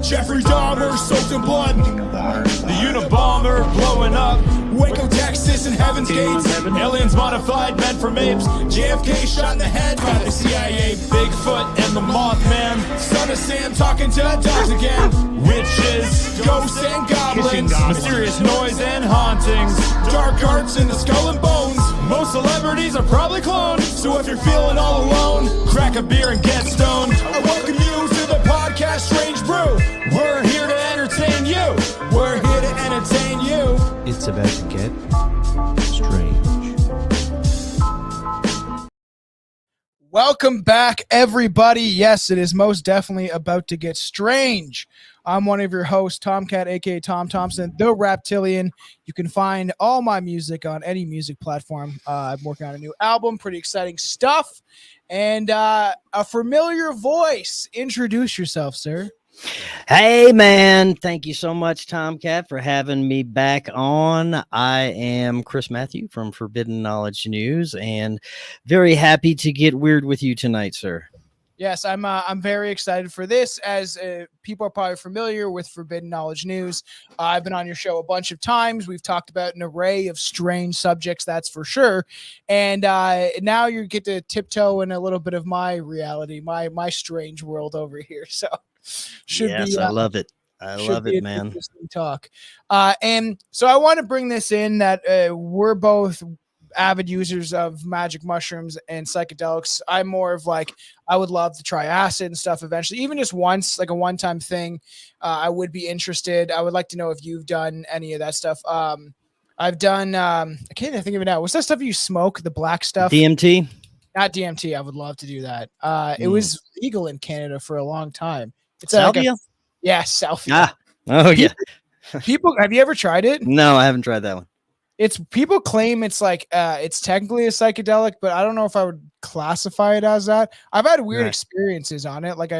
Jeffrey Dahmer soaked in blood. The Unabomber blowing up. Waco, Texas, and Heaven's Gates. Aliens modified, meant for apes. JFK shot in the head by the CIA. Bigfoot and the Mothman. Son of Sam talking to dogs again. Witches, ghosts, and goblins. Mysterious noise and hauntings. Dark arts in the skull and bones. Most celebrities are probably cloned. So if you're feeling all alone, crack a beer and get stoned. I welcome you to the podcast Strange Brew. We're here to entertain you. We're here to entertain you. It's about to get strange. Welcome back, everybody. Yes, it is most definitely about to get strange. I'm one of your hosts, Tomcat, aka Tom Thompson, the Raptilian. You can find all my music on any music platform. I'm working on a new album, pretty exciting stuff, and a familiar voice. Introduce yourself, sir. Hey, man. Thank you so much, Tomcat, for having me back on. I am Chris Matthew from Forbidden Knowledge News, and very happy to get weird with you tonight, sir. Yes, I'm very excited for this, as people are probably familiar with Forbidden Knowledge News. I've been on your show a bunch of times. We've talked about an array of strange subjects, that's for sure. And now you get to tiptoe in a little bit of my reality, my strange world over here. So yes, I love it. I love it, man. Interesting talk. And so I want to bring this in that we're both avid users of magic mushrooms and psychedelics. I'm more of like, I would love to try acid and stuff eventually, even just once, like a one-time thing. I would be interested. I would like to know if you've done any of that stuff. I've done, I can't even think of it now. What's that stuff you smoke, the black stuff? DMT? Not DMT. I would love to do that. It was legal in Canada for a long time. It's salvia? Salvia. Oh, yeah. People, have you ever tried it? No, I haven't tried that one. People claim it's like it's technically a psychedelic, but I don't know if I would classify it as that. I've had weird experiences on it. Like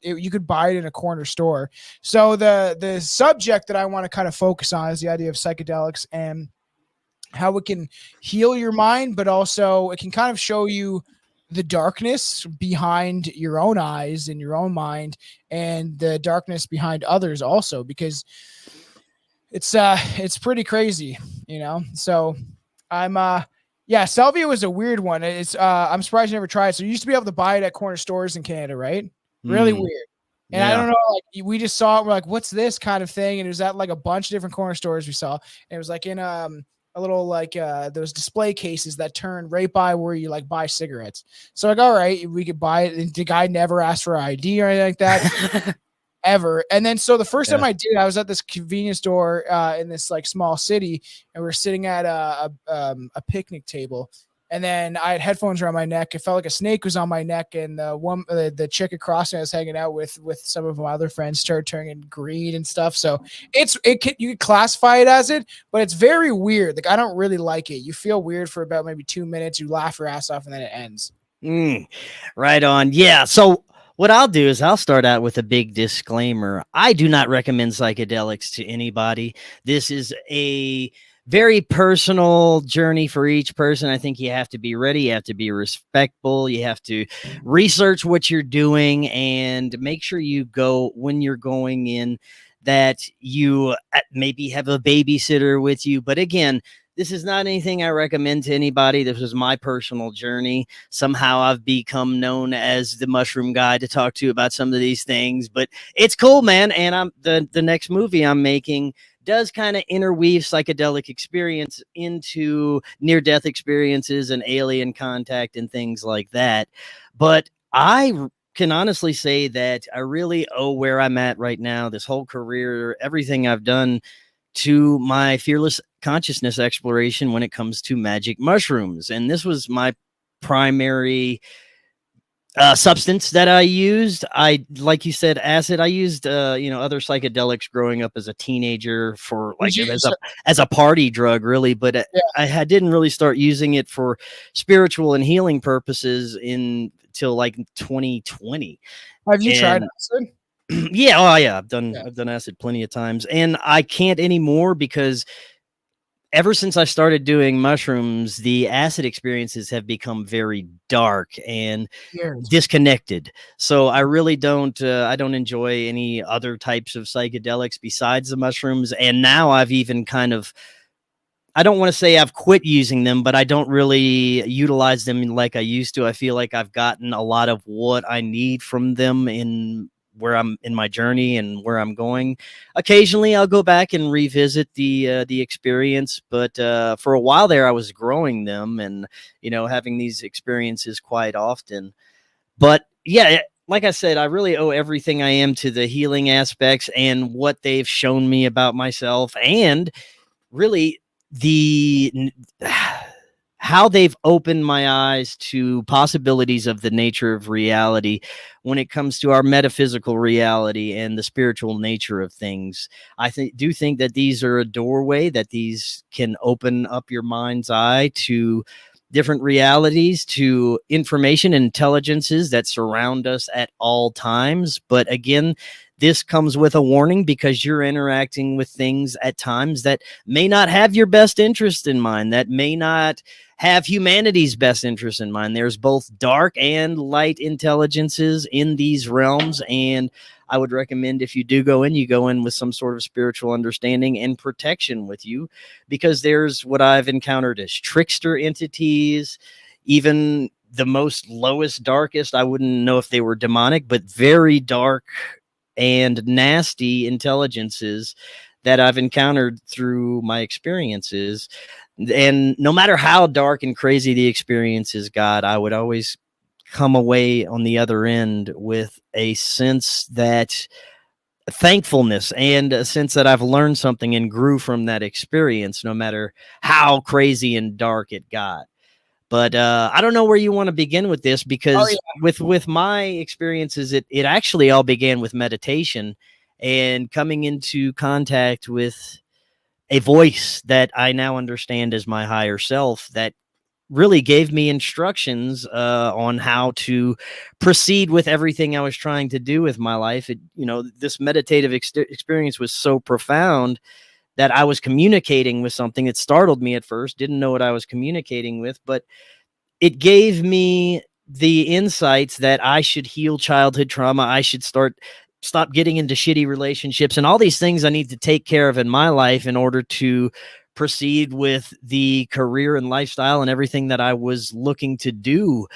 you could buy it in a corner store. So the subject that I want to kind of focus on is the idea of psychedelics and how it can heal your mind, but also it can kind of show you the darkness behind your own eyes and your own mind, and the darkness behind others also, because it's pretty crazy, you know? So salvia was a weird one. It's I'm surprised you never tried it. So you used to be able to buy it at corner stores in Canada, right? Really weird. And I don't know, like we just saw it, we're like, what's this kind of thing? And it was at like a bunch of different corner stores we saw. And it was like in a little like those display cases that turn right by where you like buy cigarettes. So like, all right, we could buy it. And the guy never asked for ID or anything like that. Ever. And then so the first time I did, I was at this convenience store in this like small city, and we were sitting at a picnic table, and then I had headphones around my neck. It felt like a snake was on my neck, and the chick across me I was hanging out with some of my other friends started turning green and stuff. So you could classify it as it, but it's very weird. Like I don't really like it. You feel weird for about maybe 2 minutes, you laugh your ass off, and then it ends. Right on. Yeah. So what I'll do is I'll start out with a big disclaimer. I do not recommend psychedelics to anybody. This is a very personal journey for each person. I think you have to be ready. You have to be respectful. You have to research what you're doing and make sure you go when you're going in that you maybe have a babysitter with you. But again, this is not anything I recommend to anybody. This was my personal journey. Somehow I've become known as the mushroom guy to talk to about some of these things, but it's cool, man. And the next movie I'm making does kind of interweave psychedelic experience into near-death experiences and alien contact and things like that. But I can honestly say that I really owe where I'm at right now, this whole career, everything I've done, to my fearless consciousness exploration when it comes to magic mushrooms. And this was my primary substance that I used. Like you said, acid. I used other psychedelics growing up as a teenager for like as a party drug, really. But I didn't really start using it for spiritual and healing purposes until like 2020. Have you tried acid? Yeah. Oh yeah. I've done acid plenty of times, and I can't anymore because ever since I started doing mushrooms, the acid experiences have become very dark and disconnected. So I really don't I don't enjoy any other types of psychedelics besides the mushrooms. And now I've even kind of, I don't want to say I've quit using them, but I don't really utilize them like I used to. I feel like I've gotten a lot of what I need from them in where I'm in my journey and where I'm going. Occasionally I'll go back and revisit the experience, but for a while there I was growing them and, you know, having these experiences quite often. But yeah, like I said, I really owe everything I am to the healing aspects and what they've shown me about myself, and really the how they've opened my eyes to possibilities of the nature of reality when it comes to our metaphysical reality and the spiritual nature of things. I do think that these are a doorway, that these can open up your mind's eye to different realities, to information and intelligences that surround us at all times. But again, this comes with a warning, because you're interacting with things at times that may not have your best interest in mind, that may not have humanity's best interest in mind. There's both dark and light intelligences in these realms, and I would recommend, if you do go in, you go in with some sort of spiritual understanding and protection with you, because there's what I've encountered as trickster entities, even the most lowest, darkest. I wouldn't know if they were demonic, but very dark and nasty intelligences that I've encountered through my experiences. And no matter how dark and crazy the experiences got, I would always come away on the other end with a sense that thankfulness and a sense that I've learned something and grew from that experience, no matter how crazy and dark it got. But I don't know where you want to begin with this, because with my experiences, it actually all began with meditation and coming into contact with a voice that I now understand as my higher self, that really gave me instructions on how to proceed with everything I was trying to do with my life. This meditative experience was so profound that I was communicating with something that startled me at first, didn't know what I was communicating with, but it gave me the insights that I should heal childhood trauma. I should stop getting into shitty relationships and all these things I need to take care of in my life in order to proceed with the career and lifestyle and everything that I was looking to do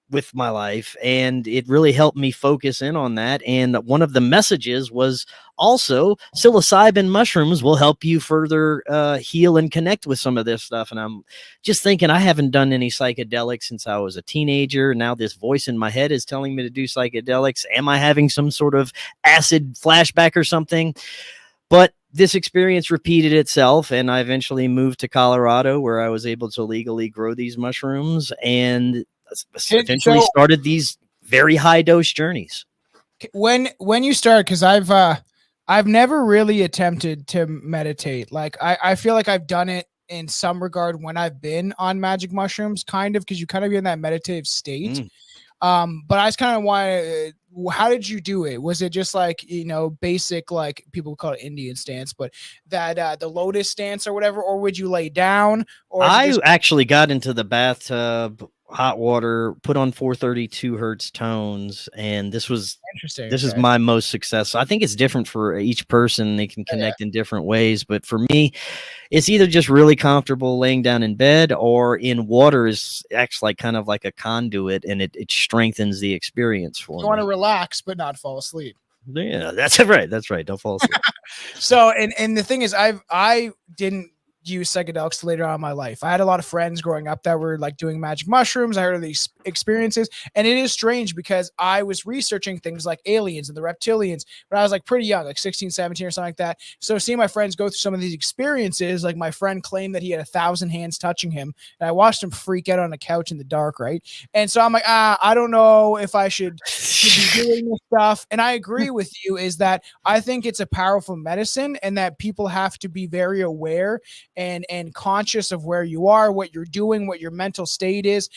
with my life. And it really helped me focus in on that. And one of the messages was also psilocybin mushrooms will help you further heal and connect with some of this stuff. And I'm just thinking, I haven't done any psychedelics since I was a teenager. Now this voice in my head is telling me to do psychedelics. Am I having some sort of acid flashback or something? But this experience repeated itself, and I eventually moved to Colorado, where I was able to legally grow these mushrooms and eventually started these very high dose journeys. When you started, because I've never really attempted to meditate. Like I feel like I've done it in some regard when I've been on magic mushrooms, kind of, because you kind of get in that meditative state. But I just kind of want how did you do it? Was it just like, basic, like people call it Indian stance, but that the lotus stance or whatever, or would you lay down? Or I actually got into the bathtub, hot water, put on 432 hertz tones, and this was interesting. This is my most success. I think it's different for each person. They can connect in different ways, but for me, it's either just really comfortable laying down in bed, or in water is actually like kind of like a conduit, and it strengthens the experience for me. You want to relax but not fall asleep. Yeah, that's right. That's right. Don't fall asleep. So, and the thing is, I didn't use psychedelics later on in my life. I had a lot of friends growing up that were like doing magic mushrooms. I heard of these experiences, and it is strange because I was researching things like aliens and the reptilians when I was like pretty young, like 16, 17 or something like that. So seeing my friends go through some of these experiences, like my friend claimed that he had 1,000 hands touching him, and I watched him freak out on a couch in the dark, right? And so I'm like, I don't know if I should be doing this stuff. And I agree with you, is that I think it's a powerful medicine, and that people have to be very aware and conscious of where you are, what you're doing, what your mental state is.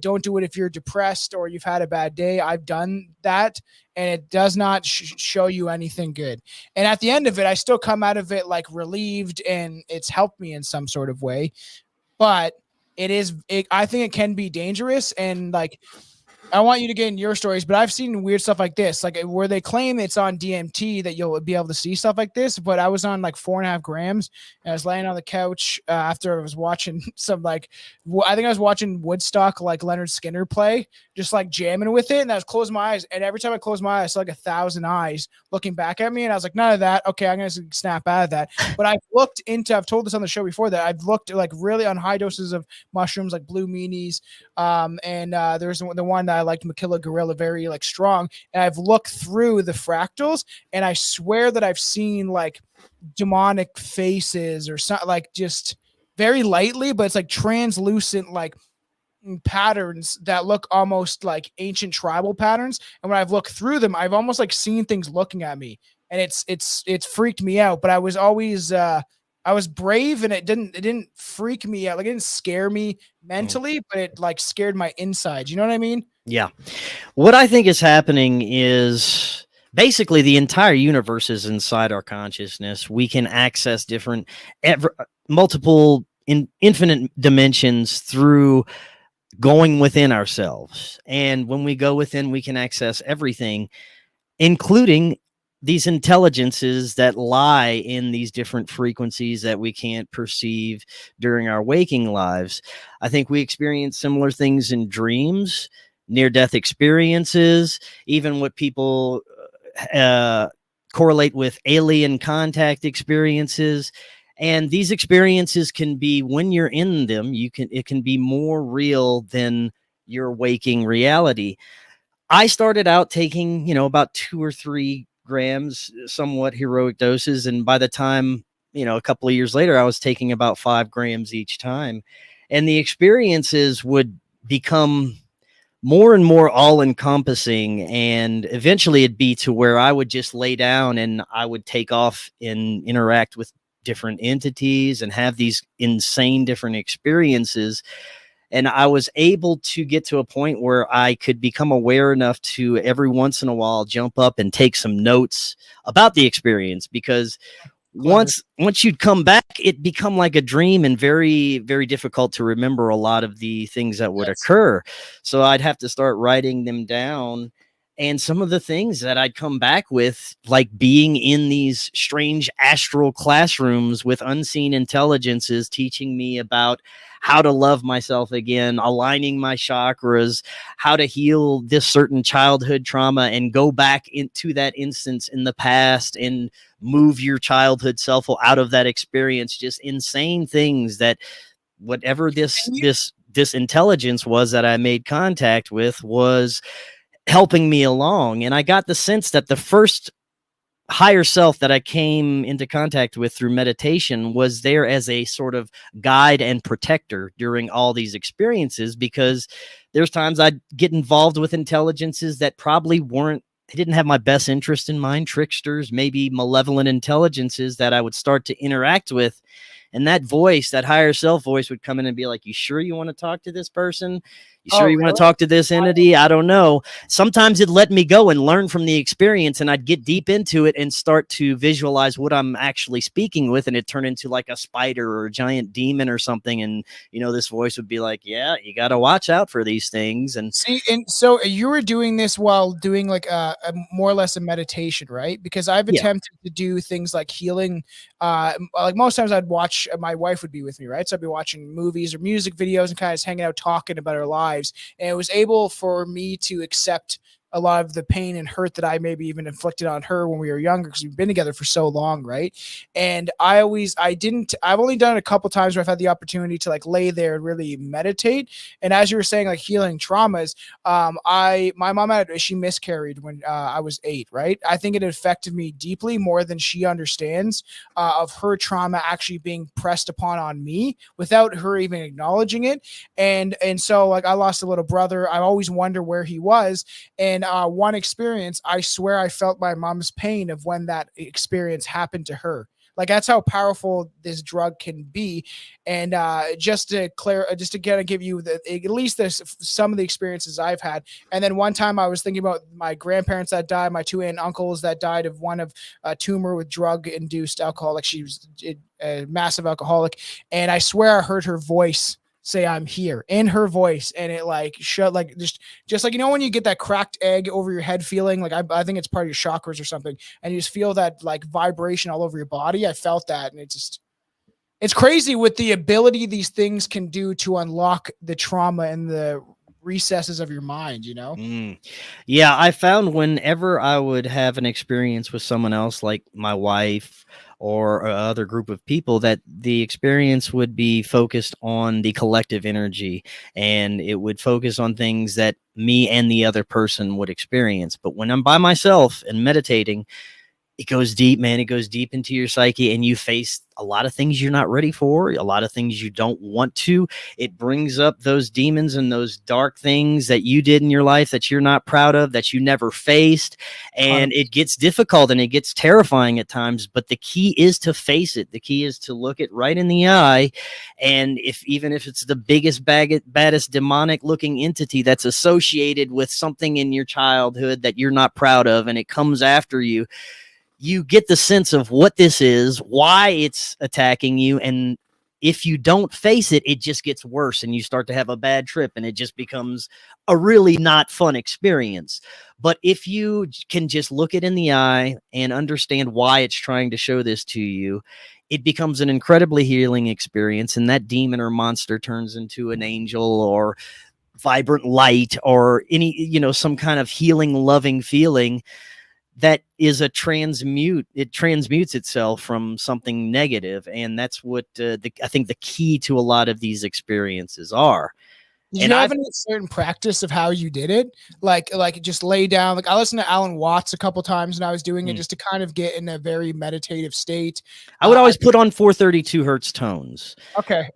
Don't do it if you're depressed or you've had a bad day. I've done that, and it does not show you anything good. And at the end of it, I still come out of it like relieved, and it's helped me in some sort of way. But I think it can be dangerous, and like, I want you to get in your stories, but I've seen weird stuff like this, like where they claim it's on DMT that you'll be able to see stuff like this. But I was on like 4.5 grams, and I was laying on the couch after I was watching some I think I was watching Woodstock, like Leonard Skinner play, just like jamming with it. And I was closing my eyes, and every time I closed my eyes, I saw like 1,000 eyes looking back at me, and I was like, none of that. Okay, I'm gonna snap out of that. But I've told this on the show before, that I've looked like really on high doses of mushrooms, like blue meanies, and there's the one that I liked, Makilla Gorilla, very like strong. And I've looked through the fractals, and I swear that I've seen like demonic faces or something, like just very lightly, but it's like translucent, like patterns that look almost like ancient tribal patterns. And when I've looked through them, I've almost like seen things looking at me, and it's freaked me out. But I was always I was brave, and it didn't freak me out. Like, it didn't scare me mentally, but it like scared my insides. You know what I mean? Yeah. What I think is happening is basically the entire universe is inside our consciousness. We can access multiple infinite dimensions through going within ourselves. And when we go within, we can access everything, including these intelligences that lie in these different frequencies that we can't perceive during our waking lives. I think we experience similar things in dreams, near-death experiences, even what people correlate with alien contact experiences. And these experiences can be, when you're in them, it can be more real than your waking reality. I started out taking, about 2 or 3 grams, somewhat heroic doses. And by the time, a couple of years later, I was taking about 5 grams each time. And the experiences would become more and more all-encompassing, and eventually it'd be to where I would just lay down and I would take off and interact with different entities and have these insane different experiences. And I was able to get to a point where I could become aware enough to every once in a while jump up and take some notes about the experience, because once you'd come back, it become like a dream and very, very difficult to remember a lot of the things that would occur. So I'd have to start writing them down. And some of the things that I'd come back with, like being in these strange astral classrooms with unseen intelligences teaching me about how to love myself again, aligning my chakras, how to heal this certain childhood trauma and go back into that instance in the past and move your childhood self out of that experience. Just insane things that whatever this intelligence was that I made contact with was helping me along. And I got the sense that the first higher self that I came into contact with through meditation was there as a sort of guide and protector during all these experiences, because there's times I'd get involved with intelligences that probably they didn't have my best interest in mind, tricksters, maybe malevolent intelligences that I would start to interact with. And that voice, that higher self voice, would come in and be like, you sure you want to talk to this person? You sure you want to talk to this entity? I don't know. Sometimes it let me go and learn from the experience, and I'd get deep into it and start to visualize what I'm actually speaking with, and it turned into like a spider or a giant demon or something. And, this voice would be like, yeah, you got to watch out for these things. And see, and so you were doing this while doing like a more or less a meditation, right? Because I've attempted to do things like healing. Like most times I'd watch, my wife would be with me, right? So I'd be watching movies or music videos and kind of just hanging out, talking about our lives. And it was able for me to accept a lot of the pain and hurt that I maybe even inflicted on her when we were younger, because we've been together for so long, right? And I've only done it a couple times where I've had the opportunity to like lay there and really meditate. And as you were saying, like healing traumas, my mom she miscarried when I was 8, right? I think it affected me deeply, more than she understands, of her trauma actually being pressed on me without her even acknowledging it. And so like I lost a little brother. I always wonder where he was. And one experience, I swear I felt my mom's pain of when that experience happened to her. Like that's how powerful this drug can be. And just to kind of give you at least some of the experiences I've had. And then one time I was thinking about my grandparents that died, my 2 aunt and uncles that died of one of a tumor with drug-induced alcohol. Like she was a massive alcoholic. And I swear I heard her voice say I'm here in her voice, and it like shut, like just like, you know, when you get that cracked egg over your head feeling, like I think it's part of your chakras or something, and you just feel that like vibration all over your body. I felt that, and it's crazy with the ability these things can do to unlock the trauma and the recesses of your mind, you know? Yeah, I found whenever I would have an experience with someone else, like my wife or other group of people, that the experience would be focused on the collective energy, and it would focus on things that me and the other person would experience. But when I'm by myself and meditating, it goes deep, man. It goes deep into your psyche, and you face a lot of things you're not ready for, a lot of things you don't want to. It brings up those demons and those dark things that you did in your life that you're not proud of, that you never faced. And it gets difficult and it gets terrifying at times, but the key is to face it. The key is to look it right in the eye. And even if it's the biggest, baddest demonic looking entity that's associated with something in your childhood that you're not proud of, and it comes after you, you get the sense of what this is, why it's attacking you. And if you don't face it, it just gets worse, and you start to have a bad trip, and it just becomes a really not fun experience. But if you can just look it in the eye and understand why it's trying to show this to you, it becomes an incredibly healing experience. And that demon or monster turns into an angel or vibrant light or any, you know, some kind of healing, loving feeling that is a it transmutes itself from something negative. And that's what I think the key to a lot of these experiences are. Did you have any certain practice of how you did it? Like just lay down. Like I listened to Alan Watts a couple times, and I was doing it just to kind of get in a very meditative state. I would always put on 432 hertz tones. Okay.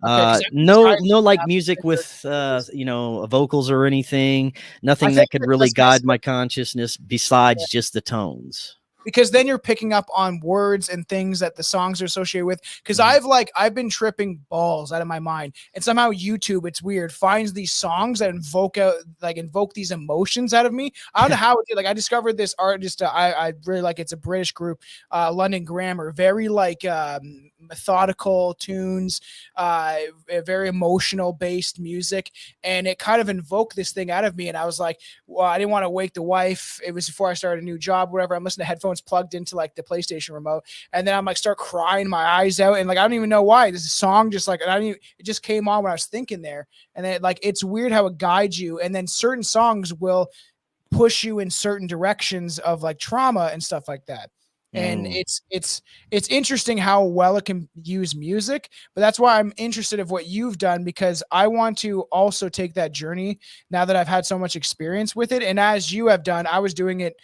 No like music with you know, vocals or anything. Nothing that could really guide my consciousness besides just the tones. Because then you're picking up on words and things that the songs are associated with. Because I've been tripping balls out of my mind, and somehow YouTube, it's weird, finds these songs that invoke these emotions out of me. I don't know how it did. Like I discovered this artist I really like. It's a British group, London Grammar. Very like methodical tunes, very emotional based music, and it kind of invoked this thing out of me. And I was like, well, I didn't want to wake the wife. It was before I started a new job, whatever. I'm listening to headphones plugged into like the PlayStation remote, and then I'm like start crying my eyes out, and like I don't even know why. This song just like it just came on when I was thinking there, and then like it's weird how it guides you, and then certain songs will push you in certain directions of like trauma and stuff like that. And it's interesting how well it can use music, but that's why I'm interested in what you've done, because I want to also take that journey now that I've had so much experience with it. And as you have done, I was doing it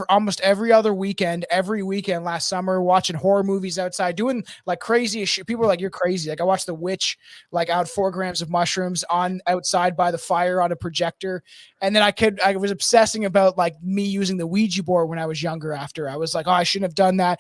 almost every weekend last summer, watching horror movies outside, doing like crazy shit. People are like, you're crazy. Like I watched The Witch, like out 4 grams of mushrooms on outside by the fire on a projector. And then I was obsessing about like me using the Ouija board when I was younger. After I was like, oh, I shouldn't have done that.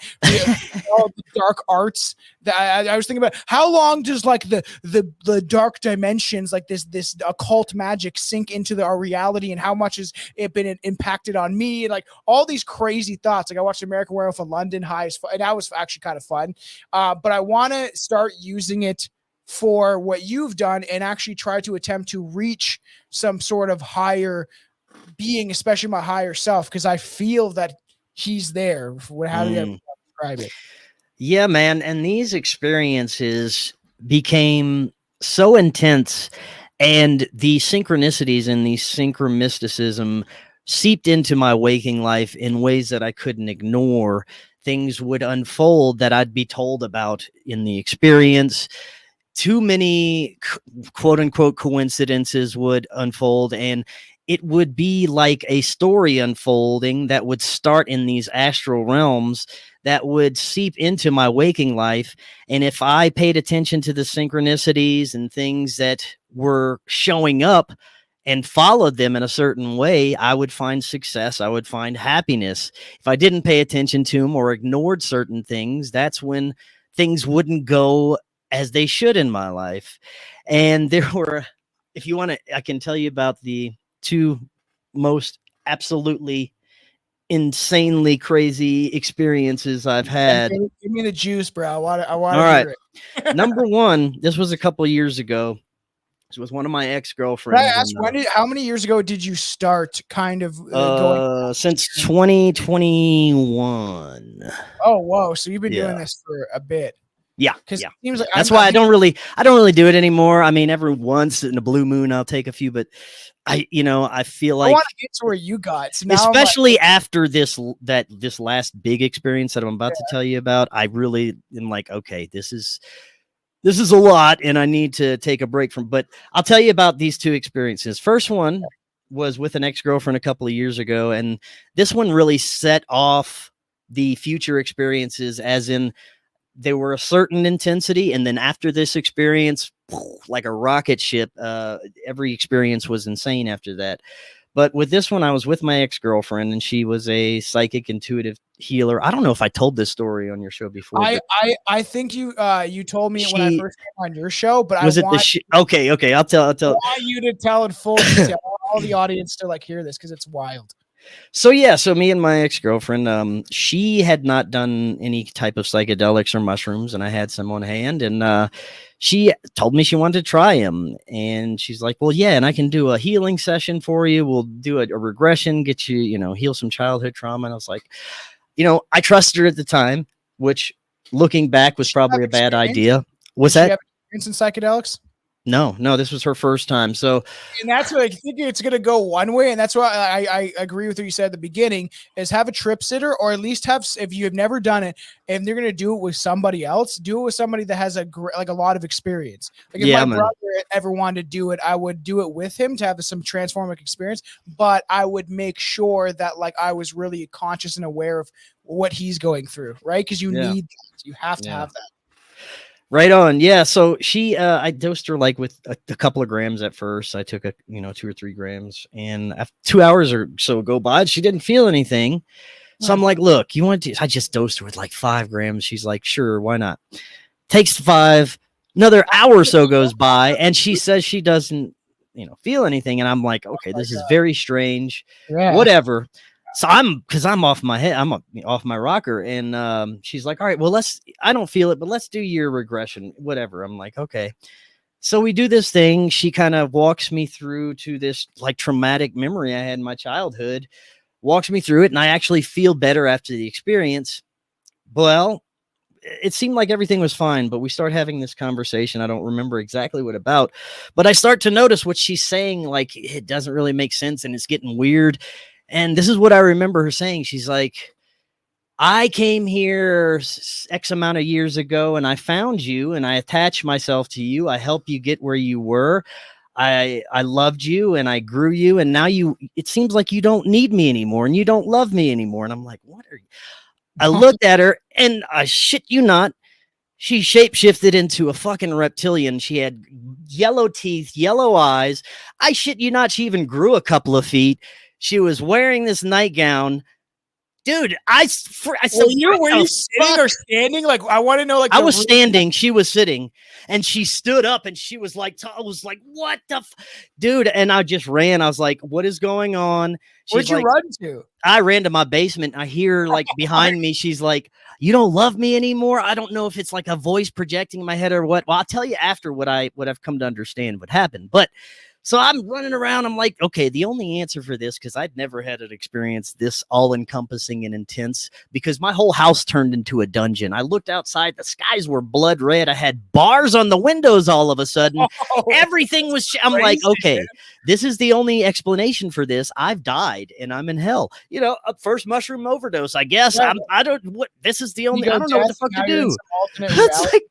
All the dark arts that I was thinking about. How long does like the dark dimensions, like this occult magic, sink into our reality, and how much has it been impacted on me? And like all these crazy thoughts. Like I watched American Werewolf in London, high as fun, and that was actually kind of fun. But I want to start using it for what you've done and actually try to attempt to reach some sort of higher being, especially my higher self, because I feel that he's there. How do you describe it? Yeah, man. And these experiences became so intense, and the synchronicities and the synchromysticism seeped into my waking life in ways that I couldn't ignore. Things would unfold that I'd be told about in the experience. Too many quote unquote coincidences would unfold, and it would be like a story unfolding that would start in these astral realms that would seep into my waking life. And if I paid attention to the synchronicities and things that were showing up, and followed them in a certain way, I would find success. I would find happiness. If I didn't pay attention to them or ignored certain things, that's when things wouldn't go as they should in my life. And there were, if you want to, I can tell you about the two most absolutely insanely crazy experiences I've had. Give me the juice, bro. I want All to right. hear it. Number one, this was a couple of years ago. This was one of my ex-girlfriends. Can I ask, how many years ago did you start kind of going? Since 2021. Oh, whoa. So you've been doing this for a bit. Yeah. Because yeah. it seems like that's why I don't really do it anymore. I mean, every once in a blue moon, I'll take a few, but I feel like I want to get to where you got. So now especially after this last big experience that I'm about to tell you about, I really am like, okay, this is a lot and I need to take a break from, but I'll tell you about these two experiences. First one was with an ex-girlfriend a couple of years ago. And this one really set off the future experiences, as in they were a certain intensity. And then after this experience, like a rocket ship, every experience was insane after that. But with this one, I was with my ex-girlfriend and she was a psychic intuitive healer. I don't know if I told this story on your show before. I think you told me when I first came on your show, but okay. I'll tell. I want you to tell in full detail. All the audience to like hear this because it's wild. So me and my ex-girlfriend, she had not done any type of psychedelics or mushrooms, and I had some on hand, and she told me she wanted to try them, and she's like, well, yeah, and I can do a healing session for you. We'll do a regression, get you, heal some childhood trauma. And I was like, I trusted her at the time, which looking back was probably a bad idea. Was that? Did she have experience in psychedelics? No, this was her first time. So, and that's what I think it's going to go one way. And that's why I agree with what you said at the beginning is have a trip sitter, or at least have, if you have never done it, if they're going to do it with somebody else, do it with somebody that has a lot of experience. Like if my brother ever wanted to do it, I would do it with him to have some transformative experience, but I would make sure that like I was really conscious and aware of what he's going through. Right. Cause you need that. You have to have that. Right on. Yeah. So I dosed her like with a couple of grams at first. I took 2 or 3 grams, and after 2 hours or so go by, she didn't feel anything. So I'm like, look, you want to, I just dosed her with like 5 grams. She's like, sure, why not? Takes 5, another hour or so goes by, and she says she doesn't, feel anything. And I'm like, okay, this is very strange, whatever. So I'm off my head. I'm off my rocker. And she's like, all right, well, I don't feel it, but let's do your regression, whatever. I'm like, okay. So we do this thing. She kind of walks me through to this like traumatic memory I had in my childhood, walks me through it. And I actually feel better after the experience. Well, it seemed like everything was fine, but we start having this conversation. I don't remember exactly what about, but I start to notice what she's saying. Like, it doesn't really make sense and it's getting weird. And this is what I remember her saying. She's like, I came here X amount of years ago and I found you and I attached myself to you. I helped you get where you were. I loved you and I grew you. And now it seems like you don't need me anymore and you don't love me anymore. And I'm like, what are you? I looked at her and I shit you not, she shapeshifted into a fucking reptilian. She had yellow teeth, yellow eyes. I shit you not, she even grew a couple of feet. She was wearing this nightgown. Dude, I said, were you sitting or standing? Like, I want to know, like, I was standing, she was sitting, and she stood up and she was like, I was like, what the dude? And I just ran. I was like, what is going on? Where'd you run to? I ran to my basement. I hear like behind me, she's like, you don't love me anymore. I don't know if it's like a voice projecting in my head or what. Well, I'll tell you after what I've come to understand what happened. But so I'm running around. I'm like, okay, the only answer for this, because I'd never had an experience this all-encompassing and intense, because my whole house turned into a dungeon. I looked outside. The skies were blood red. I had bars on the windows all of a sudden. Everything was... I'm like, okay, this is the only explanation for this. I've died and I'm in hell. A first mushroom overdose, I guess. This is the only... I don't know what the fuck to do. It's like,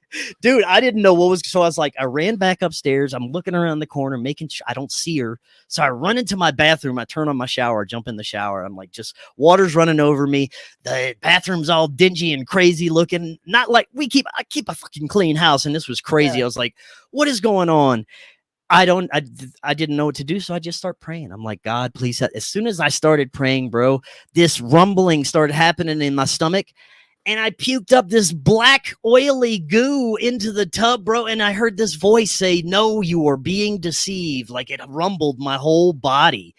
dude, I didn't know what was... So I was like, I ran back upstairs. I'm looking around the corner, making sure I don't see her. So I run into my bathroom. I turn on my shower, jump in the shower. I'm like, just water's running over me. The bathroom's all dingy and crazy looking. Not like I keep a fucking clean house. And this was crazy. I was like, what is going on? I didn't know what to do. So I just start praying. I'm like, God, please. As soon as I started praying, bro, this rumbling started happening in my stomach. And I puked up this black oily goo into the tub, bro. And I heard this voice say, no, you are being deceived. Like it rumbled my whole body.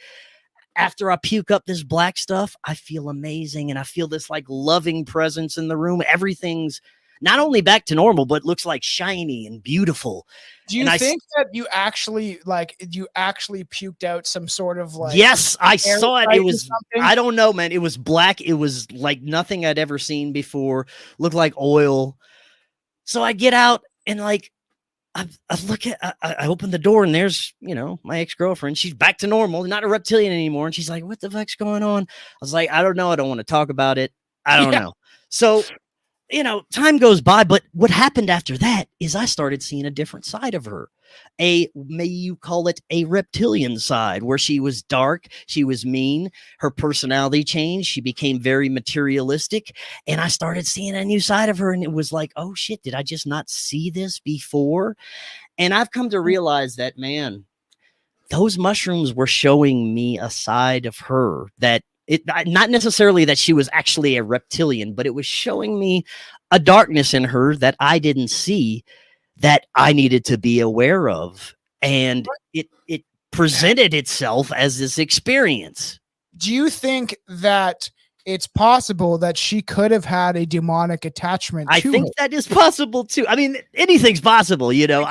After I puke up this black stuff, I feel amazing. And I feel this like loving presence in the room. Everything's not only back to normal, but looks like shiny and beautiful. Do you think that you actually puked out some sort of like? Yes, I saw it. It was, I don't know, man. It was black. It was like nothing I'd ever seen before. Looked like oil. So I get out and like, I look at, I open the door and there's, you know, my ex-girlfriend. She's back to normal, not a reptilian anymore. And she's like, what the fuck's going on? I was like, I don't know. I don't want to talk about it. I don't know. So, you know, time goes by, but what happened after that is I started seeing a different side of her. May you call it a reptilian side, where she was dark, she was mean, her personality changed, she became very materialistic, and I started seeing a new side of her, and it was like, oh shit, did I just not see this before? And I've come to realize that, man, those mushrooms were showing me a side of her that not necessarily that she was actually a reptilian, but it was showing me a darkness in her that I didn't see, that I needed to be aware of. And it presented itself as this experience. Do you think that it's possible that she could have had a demonic attachment? I think that is possible too. I mean, anything's possible, you know.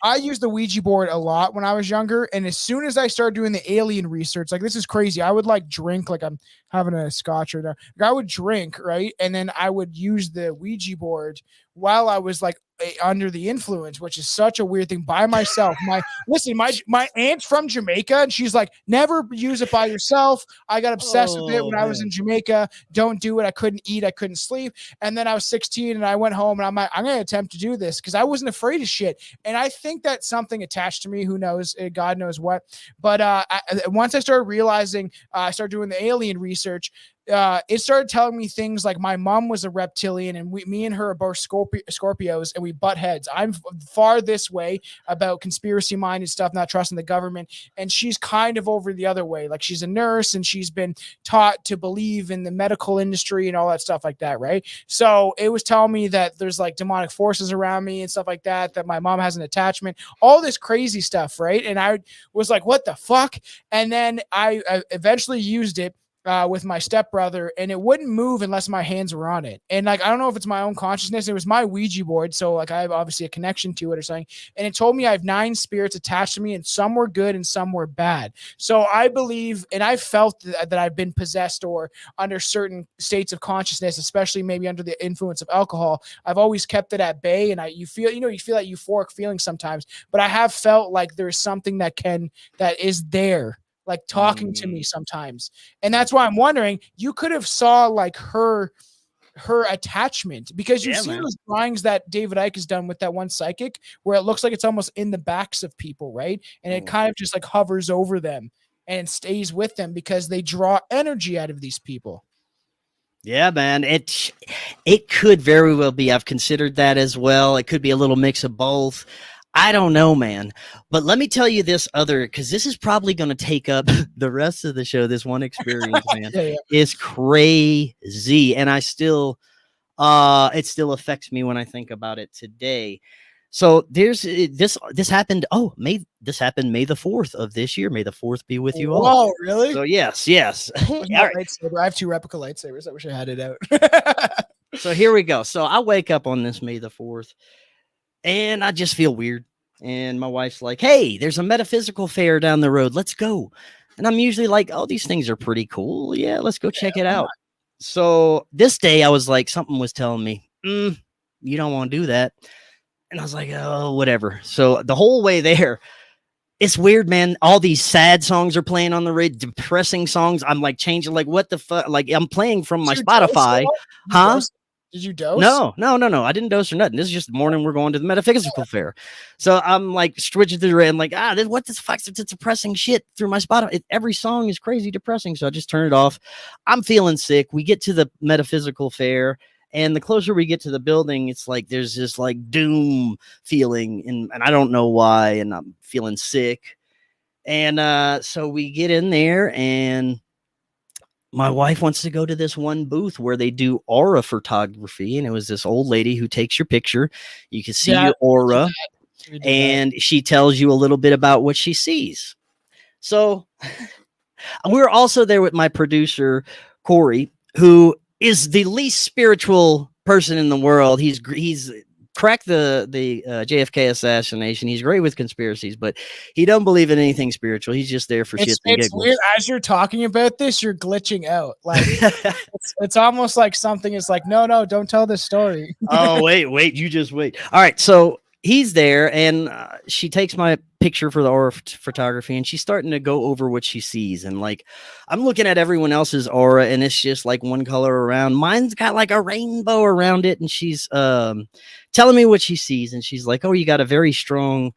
I used the Ouija board a lot when I was younger, and as soon as I started doing the alien research, like this is crazy. I would like drink, like I'm having a scotch right now. Like, I would drink, right, and then I would use the Ouija board while I was like under the influence, which is such a weird thing, by myself. My aunt's from Jamaica, and she's like, never use it by yourself. I got obsessed with it when I was in Jamaica. Don't do it. I couldn't eat. I couldn't sleep. And then I was 16 and I went home and I'm like, I'm going to attempt to do this because I wasn't afraid of shit. And I think that something attached to me, who knows, God knows what. But once I started realizing, I started doing the alien research, it started telling me things like my mom was a reptilian, and me and her are both Scorpios, and we butt heads. I'm far this way about conspiracy minded stuff, not trusting the government, and she's kind of over the other way. Like, she's a nurse and she's been taught to believe in the medical industry and all that stuff like that, right? So it was telling me that there's like demonic forces around me and stuff like that, that my mom has an attachment, all this crazy stuff, right? And I was like, what the fuck? And then I eventually used it with my stepbrother, and it wouldn't move unless my hands were on it. And like, I don't know if it's my own consciousness. It was my Ouija board. So like, I have obviously a connection to it or something. And it told me I have 9 spirits attached to me, and some were good and some were bad. So I believe, and I felt that I've been possessed or under certain states of consciousness, especially maybe under the influence of alcohol. I've always kept it at bay. And you feel that euphoric feeling sometimes, but I have felt like there's something that is there, like talking to me sometimes. And that's why I'm wondering, you could have saw like her attachment, because you've seen those drawings that David Icke has done with that one psychic where it looks like it's almost in the backs of people, right? And it kind of just like hovers over them and stays with them because they draw energy out of these people. Yeah, man, it could very well be. I've considered that as well. It could be a little mix of both. I don't know, man. But let me tell you this because this is probably going to take up the rest of the show. This one experience, man, is crazy. And I still, it still affects me when I think about it today. So there's this happened. This happened May the 4th of this year. May the 4th be with you all. Oh, really? So yes. Lightsaber. I have 2 replica lightsabers. I wish I had it out. So here we go. So I wake up on this May the 4th. And I just feel weird. And my wife's like, hey, there's a metaphysical fair down the road. Let's go. And I'm usually like, oh, these things are pretty cool. Yeah, let's go check it out. So this day I was like, something was telling me, you don't want to do that. And I was like, oh, whatever. So the whole way there, it's weird, man. All these sad songs are playing on the radio, depressing songs. I'm like changing, like, what the fuck? Like, I'm playing from my Spotify. Huh? Did you dose? No. I didn't dose or nothing. This is just the morning we're going to the metaphysical fair. So I'm like switching through the, I'm like, what the fuck's it's depressing shit through my Spotify. Every song is crazy depressing. So I just turn it off. I'm feeling sick. We get to the metaphysical fair And the closer we get to the building, it's like there's this like doom feeling, and I don't know why, and I'm feeling sick. And so we get in there, and my wife wants to go to this one booth where they do aura photography, and it was this old lady who takes your picture. You can see your aura, and she tells you a little bit about what she sees. So we were also there with my producer, Corey, who is the least spiritual person in the world. He's cracked the JFK assassination. He's great with conspiracies, but he don't believe in anything spiritual. He's just there for shits and giggles. Weird. As you're talking about this, you're glitching out. Like it's almost like something is like, no, don't tell this story. Oh, wait, you just wait. All right, so he's there, and she takes my picture for the aura photography, and she's starting to go over what she sees. And like, I'm looking at everyone else's aura, and it's just like one color around. Mine's got like a rainbow around it, and she's telling me what she sees. And she's like, oh, you got a very strong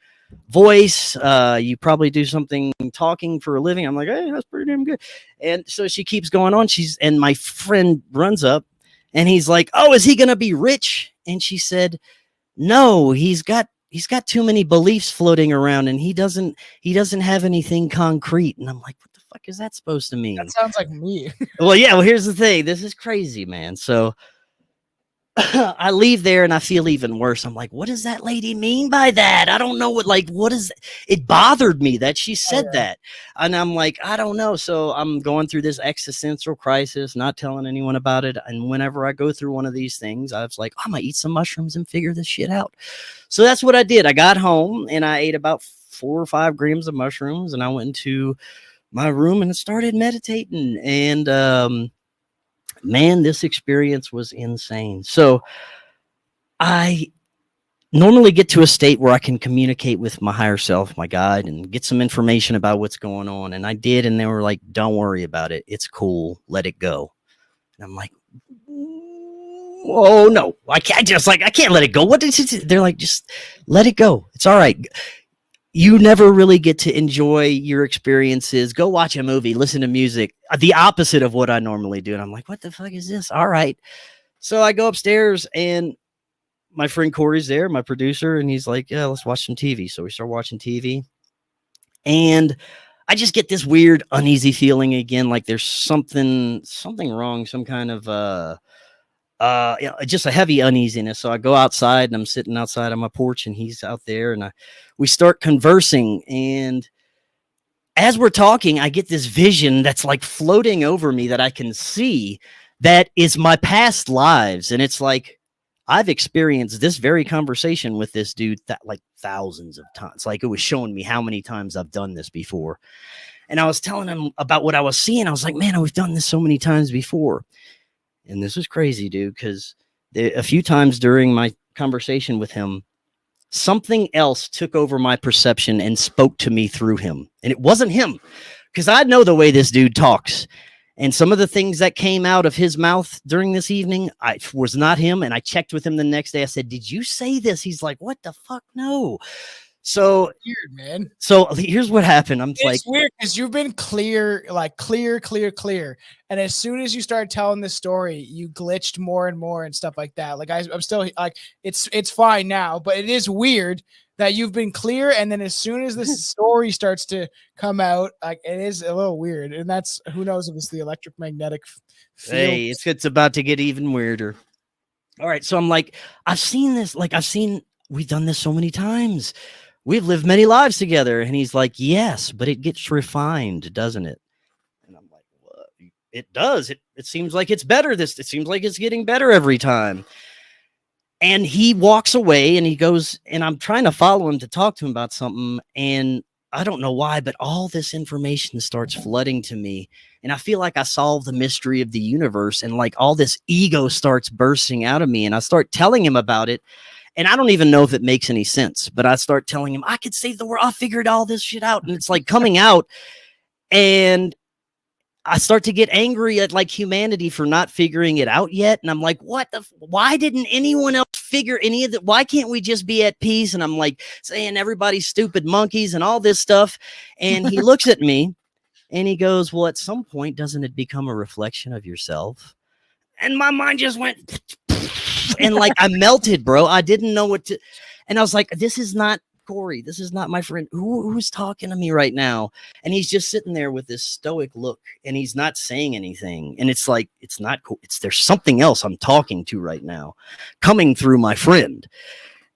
voice. You probably do something talking for a living. I'm like, hey, that's pretty damn good. And so she keeps going on. And my friend runs up, and he's like, oh, is he gonna be rich? And she said, no, he's got too many beliefs floating around, and he doesn't have anything concrete. And I'm like, what the fuck is that supposed to mean? That sounds like me. Well, yeah, well, here's the thing. This is crazy, man. So I leave there, and I feel even worse. I'm like, what does that lady mean by that? I don't know what is it bothered me that she said that. And I'm like, I don't know. So I'm going through this existential crisis, not telling anyone about it. And whenever I go through one of these things, I was like, I'm gonna eat some mushrooms and figure this shit out. So that's what I did. I got home, and I ate about 4 or 5 grams of mushrooms, and I went into my room and started meditating. And man, this experience was insane. So I normally get to a state where I can communicate with my higher self, my guide, and get some information about what's going on. And I did, and they were like, don't worry about it. It's cool. Let it go. And I'm like, oh no, I can't let it go. What did you? They're like, just let it go. It's all right. You never really get to enjoy your experiences. Go watch a movie, listen to music, the opposite of what I normally do. And I'm like, what the fuck is this? All right. So I go upstairs, and my friend Corey's there, my producer, and he's like, yeah, let's watch some TV. So we start watching TV, and I just get this weird uneasy feeling again. Like there's something wrong, some kind of, just a heavy uneasiness. So I go outside, and I'm sitting outside on my porch, and he's out there, and we start conversing. And as we're talking, I get this vision that's like floating over me that I can see that is my past lives. And it's like, I've experienced this very conversation with this dude that like thousands of times. Like it was showing me how many times I've done this before. And I was telling him about what I was seeing. I was like, man, we've done this so many times before. And this is crazy, dude, because a few times during my conversation with him, something else took over my perception and spoke to me through him. And it wasn't him, because I know the way this dude talks. And some of the things that came out of his mouth during this evening, was not him. And I checked with him the next day. I said, did you say this? He's like, what the fuck? No. So weird, man. So here's what happened. It's weird because you've been clear. And as soon as you started telling this story, you glitched more and more and stuff like that. Like I'm still like, it's fine now, but it is weird that you've been clear. And then as soon as this story starts to come out, like it is a little weird. And that's, who knows if it's the electromagnetic field. Hey, it's about to get even weirder. All right. So I'm like, we've done this so many times. We've lived many lives together. And he's like, yes, but it gets refined, doesn't it? And I'm like, what? It does. It seems like it's better. It seems like it's getting better every time. And he walks away, and he goes, and I'm trying to follow him to talk to him about something. And I don't know why, but all this information starts flooding to me. And I feel like I solved the mystery of the universe, and like all this ego starts bursting out of me. And I start telling him about it. And I don't even know if it makes any sense, but I start telling him, I could save the world. I figured all this shit out. And it's like coming out. And I start to get angry at like humanity for not figuring it out yet. And I'm like, why didn't anyone else figure any of that? Why can't we just be at peace? And I'm like saying everybody's stupid monkeys and all this stuff. And he looks at me and he goes, well, at some point, doesn't it become a reflection of yourself? And my mind just went, and like I melted, bro. I didn't know what to, and I was like, this is not Corey. This is not my friend. Who's talking to me right now? And he's just sitting there with this stoic look, and he's not saying anything. And it's like, it's not cool. There's something else I'm talking to right now, coming through my friend.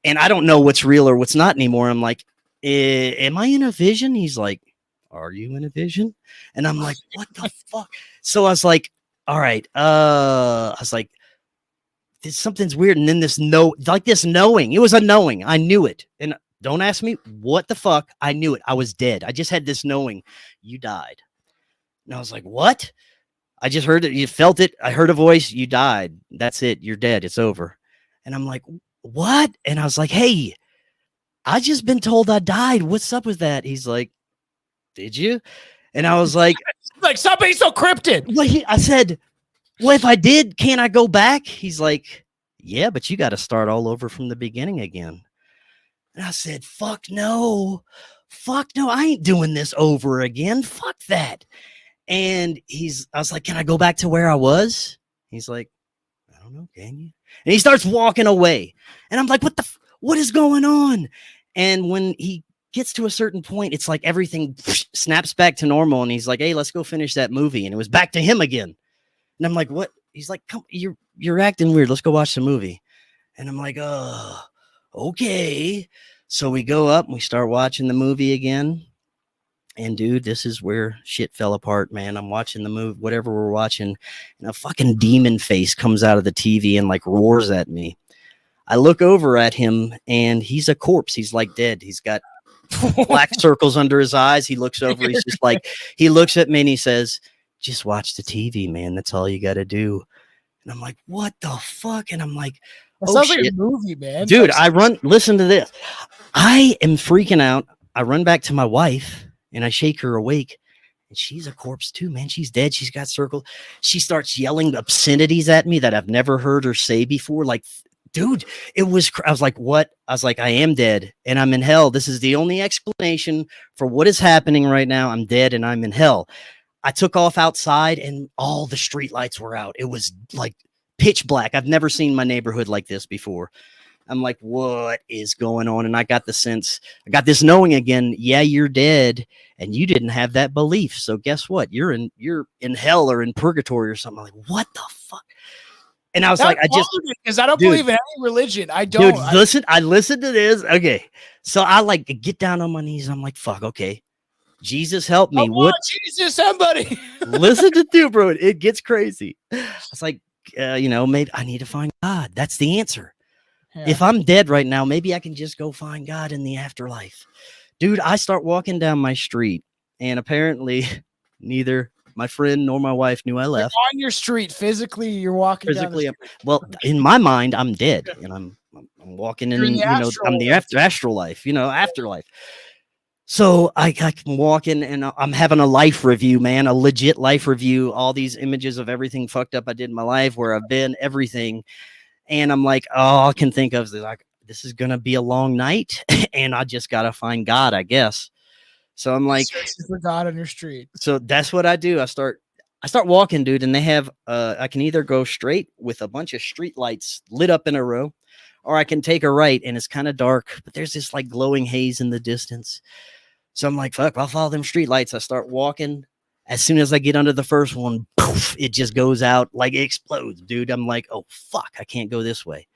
And I don't know what's real or what's not anymore. I'm like, am I in a vision? He's like, are you in a vision? And I'm like, what the fuck? So I was like, all right. I was like, something's weird. And then this knowing, it was a knowing. I knew it. And don't ask me what the fuck. I knew it. I was dead. I just had this knowing, you died. And I was like, what? I just heard it. You felt it. I heard a voice. You died. That's it. You're dead. It's over. And I'm like, what? And I was like, hey, I just been told I died. What's up with that? He's like, did you? And I was like, stop being so cryptic. Well, I said, well, if I did, can't I go back? He's like, yeah, but you got to start all over from the beginning again. And I said, fuck no, I ain't doing this over again. Fuck that. And I was like, can I go back to where I was? He's like, I don't know, can you? And he starts walking away. And I'm like, what is going on? And when he gets to a certain point, it's like everything snaps back to normal. And he's like, hey, let's go finish that movie. And it was back to him again. And I'm like, what? He's like, come, you're acting weird. Let's go watch the movie. And I'm like, oh, okay. So we go up and we start watching the movie again. And dude, this is where shit fell apart, man. I'm watching the movie, whatever we're watching, and a fucking demon face comes out of the TV and like roars at me. I look over at him and he's a corpse. He's like dead. He's got black circles under his eyes. He looks over. He's just like, he looks at me and he says, just watch the TV, man. That's all you got to do. And I'm like, what the fuck? And I'm like, that sounds like a movie, man. Dude, listen to this. I am freaking out. I run back to my wife and I shake her awake. And she's a corpse too, man. She's dead. She's got circled. She starts yelling obscenities at me that I've never heard her say before. Like, dude, I was like, what? I was like, I am dead and I'm in hell. This is the only explanation for what is happening right now. I'm dead and I'm in hell. I took off outside and all the street lights were out. It was like pitch black. I've never seen my neighborhood like this before. I'm like, what is going on? And I got this knowing again. Yeah, you're dead and you didn't have that belief. So guess what? You're in hell or in purgatory or something. I'm like, what the fuck? And I was like, because I don't believe in any religion. I don't. Dude, I listened to this. Okay. So I like get down on my knees. I'm like, fuck. Okay. Jesus help me. What? Jesus, somebody. Listen to you, bro. It gets crazy. It's like, maybe I need to find God. That's the answer. Yeah. If I'm dead right now, maybe I can just go find God in the afterlife. Dude, I start walking down my street and apparently neither my friend nor my wife knew I left. You're on your street. Physically, you're walking down the street. Well, in my mind, I'm dead and I'm walking in, I'm the afterlife, afterlife. So I'm walking and I'm having a life review, man, a legit life review. All these images of everything fucked up I did in my life, where I've been, everything. And I'm like, all I can think of is like, this is going to be a long night and I just got to find God, I guess. So I'm like, searching for God on your street. So that's what I do. I start walking, dude. And they have, I can either go straight with a bunch of street lights lit up in a row, or I can take a right and it's kind of dark, but there's this like glowing haze in the distance. So I'm like, fuck, I'll follow them street lights. I start walking. As soon as I get under the first one, poof, it just goes out like it explodes, dude. I'm like, oh, fuck, I can't go this way.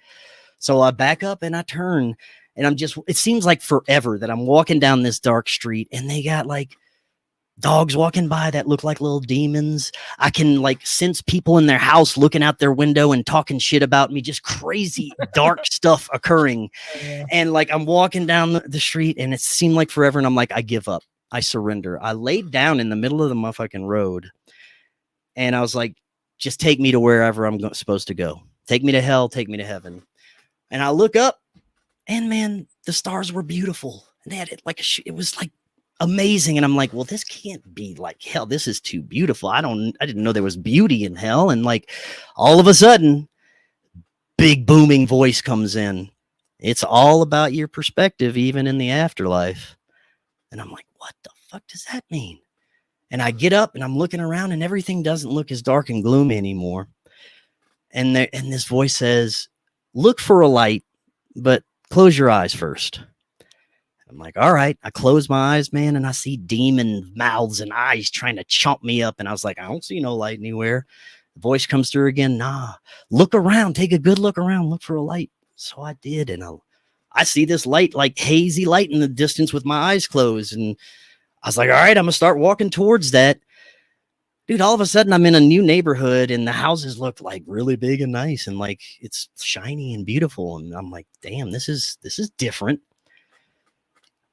So I back up and I turn and it seems like forever that I'm walking down this dark street and they got like dogs walking by that look like little demons. I can like sense people in their house looking out their window and talking shit about me, just crazy dark stuff occurring. Yeah. And like I'm walking down the street and it seemed like forever. And I'm like, I give up. I surrender. I laid down in the middle of the motherfucking road and I was like, just take me to wherever I'm supposed to go. Take me to hell. Take me to heaven. And I look up and man, the stars were beautiful and they had it like it was like amazing. And I'm like, well, this can't be like hell. This is too beautiful. I didn't know there was beauty in hell. And like all of a sudden, big booming voice comes in. It's all about your perspective, even in the afterlife. And I'm like, what the fuck does that mean? And I get up and I'm looking around and everything doesn't look as dark and gloomy anymore. And this voice says, look for a light, but close your eyes first. I'm like, all right. I close my eyes, man, and I see demon mouths and eyes trying to chomp me up. And I was like, I don't see no light anywhere. The voice comes through again. Nah, look around. Take a good look around. Look for a light. So I did, and I see this light, like hazy light in the distance with my eyes closed. And I was like, all right, I'm going to start walking towards that. Dude, all of a sudden I'm in a new neighborhood and the houses look like really big and nice and like it's shiny and beautiful. And I'm like, damn, this is different.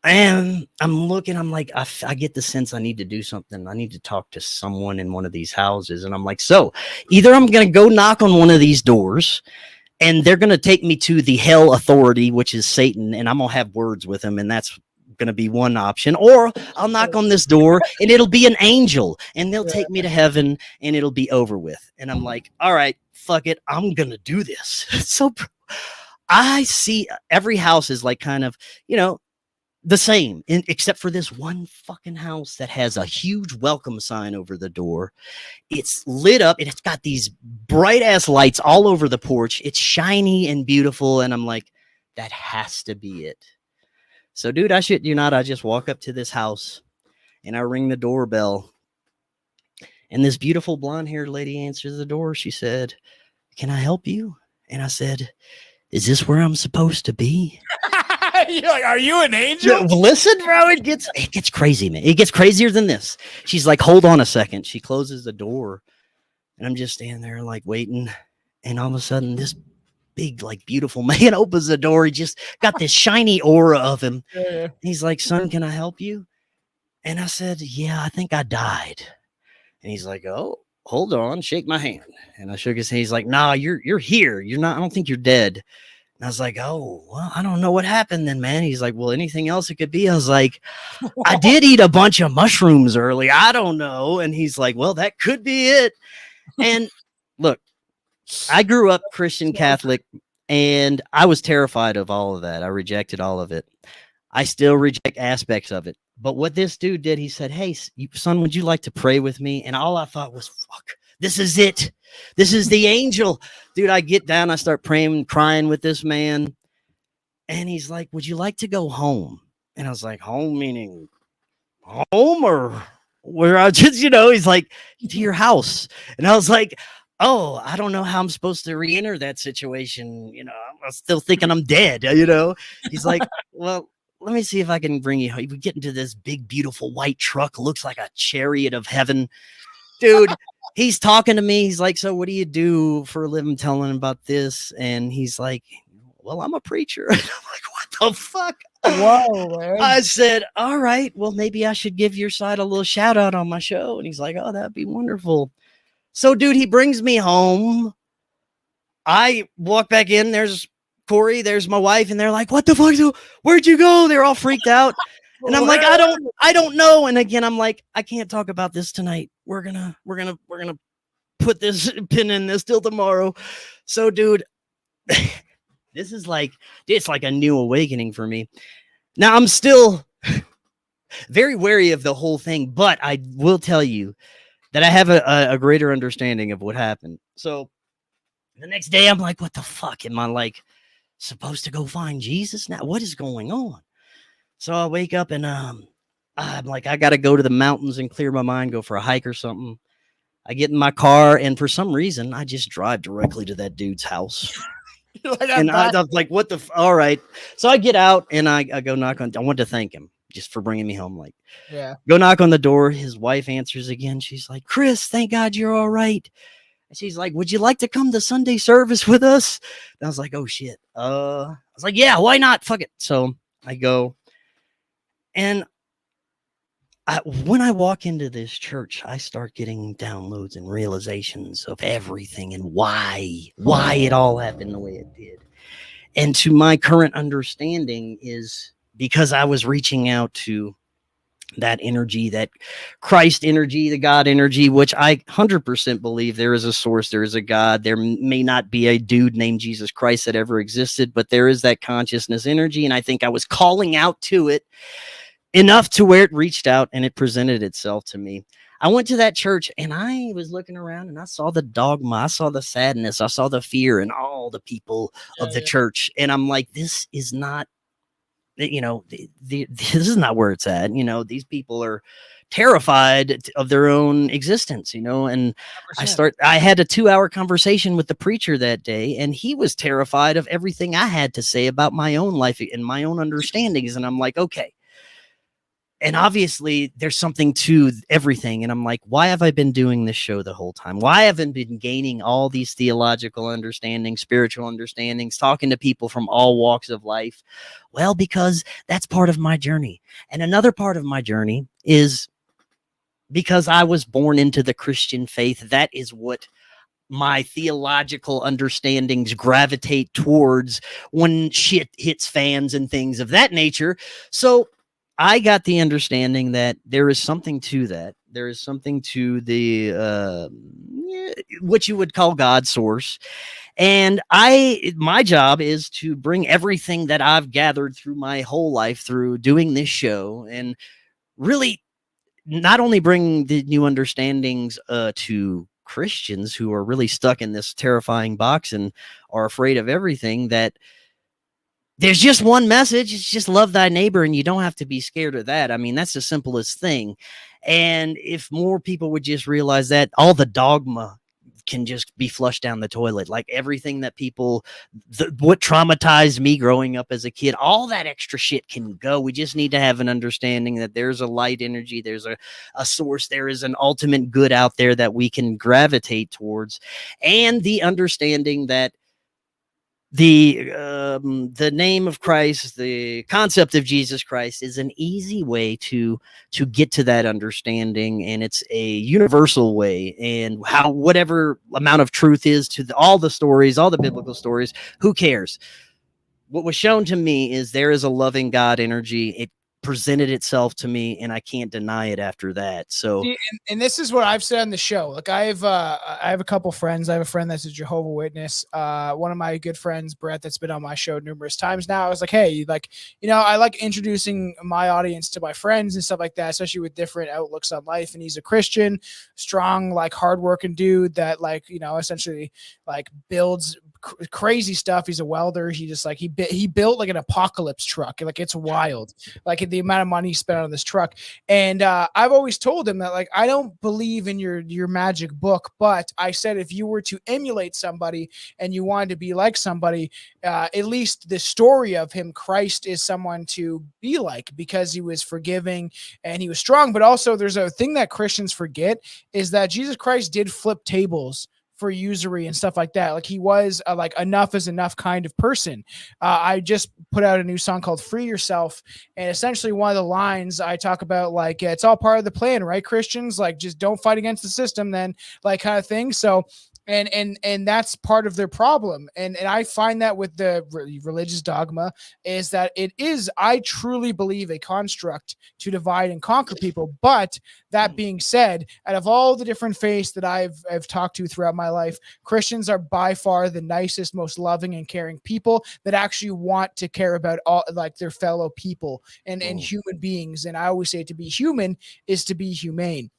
And I'm looking, I'm like, I get the sense I need to do something. I need to talk to someone in one of these houses. And I'm like, so either I'm going to go knock on one of these doors and they're going to take me to the hell authority, which is Satan, and I'm going to have words with him. And that's going to be one option, or I'll knock on this door and it'll be an angel and they'll take me to heaven and it'll be over with. And I'm like, all right, fuck it. I'm going to do this. So I see every house is like kind of, you know, the same, except for this one fucking house that has a huge welcome sign over the door. It's lit up and it's got these bright ass lights all over the porch. It's shiny and beautiful. And I'm like, that has to be it. So, dude, I shit you not. I just walk up to this house and I ring the doorbell. And this beautiful blonde haired lady answers the door. She said, can I help you? And I said, is this where I'm supposed to be? You're like, are you an angel? No, listen, bro, it gets crazy, man. It gets crazier than this. She's like, hold on a second. She closes the door and I'm just standing there like waiting. And all of a sudden this big, like beautiful man opens the door. He just got this shiny aura of him. Yeah. He's like, son, can I help you? And I said, yeah, I think I died. And he's like, oh, hold on, shake my hand. And I shook his hand. He's like, nah, you're here. You're not, I don't think you're dead. And I was like, oh, well, I don't know what happened then, man. He's like, well, anything else it could be? I was like, I did eat a bunch of mushrooms early. I don't know. And he's like, well, that could be it. And look, I grew up Christian Catholic and I was terrified of all of that. I rejected all of it. I still reject aspects of it. But what this dude did, he said, hey, son, would you like to pray with me? And all I thought was, fuck, this is it. This is the angel. Dude, I get down, I start praying and crying with this man. And he's like, would you like to go home? And I was like, home meaning home or where I just, you know, he's like, to your house. And I was like, oh, I don't know how I'm supposed to re-enter that situation. You know, I'm still thinking I'm dead, you know? He's like, well, let me see if I can bring you home. We get into this big, beautiful white truck. Looks like a chariot of heaven. Dude, he's talking to me. He's like, so what do you do for a living? Telling him about this. And he's like, well, I'm a preacher. And I'm like, what the fuck? Whoa, man. I said, all right, well, maybe I should give your side a little shout out on my show. And he's like, oh, that'd be wonderful. So, dude, he brings me home. I walk back in. There's Corey. There's my wife. And they're like, what the fuck? Where'd you go? They're all freaked out. And I'm like, I don't know. And again, I'm like, I can't talk about this tonight. We're gonna put this pin in this till tomorrow. So, dude, this is like, it's like a new awakening for me. Now, I'm still very wary of the whole thing, but I will tell you that I have a greater understanding of what happened. So the next day, I'm like, what the fuck? Am I like supposed to go find Jesus now? What is going on? So I wake up and I'm like, I got to go to the mountains and clear my mind, go for a hike or something. I get in my car and for some reason, I just drive directly to that dude's house. And I was like, what the? All right. So I get out and I go knock on. I want to thank him just for bringing me home. Like, yeah. Go knock on the door. His wife answers again. She's like, Chris, thank God you're all right. And she's like, would you like to come to Sunday service with us? And I was like, oh shit. I was like, yeah, why not? Fuck it. So I go. And when I walk into this church, I start getting downloads and realizations of everything and why it all happened the way it did. And to my current understanding is because I was reaching out to that energy, that Christ energy, the God energy, which I 100% believe there is a source, there is a God. There may not be a dude named Jesus Christ that ever existed, but there is that consciousness energy. And I think I was calling out to it enough to where it reached out and it presented itself to me. I went to that church and I was looking around and I saw the dogma, I saw the sadness, I saw the fear in all the people of the church. And I'm like, this is not, this is not where it's at. These people are terrified of their own existence, and 100%. I had a 2-hour conversation with the preacher that day, and he was terrified of everything I had to say about my own life and my own understandings. And I'm like, okay. And obviously there's something to everything. And I'm like, why have I been doing this show the whole time? Why haven't I been gaining all these theological understandings, spiritual understandings, talking to people from all walks of life? Well, because that's part of my journey. And another part of my journey is because I was born into the Christian faith. That is what my theological understandings gravitate towards when shit hits fans and things of that nature. So I got the understanding that there is something to that. There is something to the what you would call God source. And my job is to bring everything that I've gathered through my whole life through doing this show, and really not only bring the new understandings to Christians who are really stuck in this terrifying box and are afraid of everything, that there's just one message. It's just love thy neighbor, and you don't have to be scared of that. I mean, that's the simplest thing. And if more people would just realize that, all the dogma can just be flushed down the toilet. Like everything that what traumatized me growing up as a kid, all that extra shit can go. We just need to have an understanding that there's a light energy, there's a source, there is an ultimate good out there that we can gravitate towards, and the understanding that the name of Christ, the concept of Jesus Christ, is an easy way to get to that understanding, and it's a universal way. And whatever amount of truth is to all the stories, all the biblical stories, who cares? What was shown to me is there is a loving God energy. It presented itself to me, and I can't deny it after that. So, and this is what I've said on the show. Like I have a couple friends. I have a friend that's a Jehovah's Witness. One of my good friends, Brett, that's been on my show numerous times now. I was like, hey, I like introducing my audience to my friends and stuff like that, especially with different outlooks on life. And he's a Christian, strong, hardworking dude that essentially builds crazy stuff. He's a welder. He just he built an apocalypse truck. It's wild. The amount of money he spent on this truck. And I've always told him that I don't believe in your magic book, but I said if you were to emulate somebody and you wanted to be like somebody, at least the story of him, Christ, is someone to be like, because he was forgiving and he was strong. But also there's a thing that Christians forget, is that Jesus Christ did flip tables for usury and stuff like that. He was enough is enough kind of person. I just put out a new song called Free Yourself. And essentially one of the lines I talk about, it's all part of the plan, right? Christians, just don't fight against the system then, kind of thing. So, and that's part of their problem. And I find that with the religious dogma is that I truly believe, a construct to divide and conquer people. But that being said, out of all the different faiths that I've talked to throughout my life, Christians are by far the nicest, most loving and caring people that actually want to care about all their fellow people and human beings. And I always say to be human is to be humane.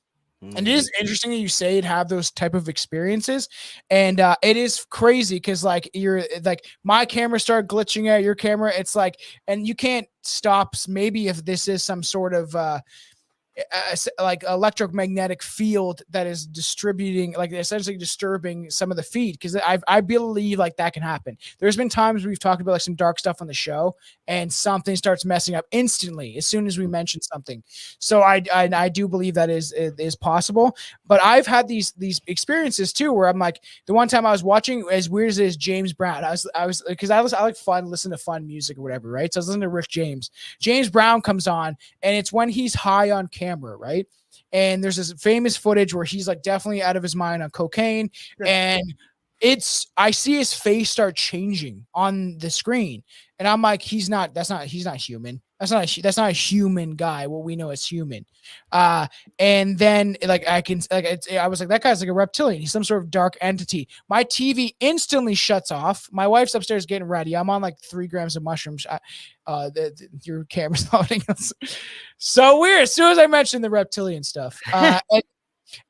And it is interesting that you say it have those type of experiences. And it is crazy because you're my camera started glitching out, your camera. It's and you can't stop. Maybe if this is some sort of electromagnetic field that is distributing, essentially disturbing some of the feed, because I believe that can happen. There's been times we've talked about some dark stuff on the show and something starts messing up instantly as soon as we mention something. So I do believe that is possible. But I've had these experiences too, where I'm the one time I was watching, as weird as it is, James Brown. I was because I like listen to fun music or whatever, right? So I was listening to Rick James. James Brown comes on, and it's when he's high on camera, right? And there's this famous footage where he's definitely out of his mind on cocaine, and I see his face start changing on the screen, and I'm he's not human. That's not a human guy. What we know as human. And then I was that guy's a reptilian. He's some sort of dark entity. My TV instantly shuts off. My wife's upstairs getting ready. I'm on 3 grams of mushrooms. Your camera's loading. So weird. As soon as I mentioned the reptilian stuff,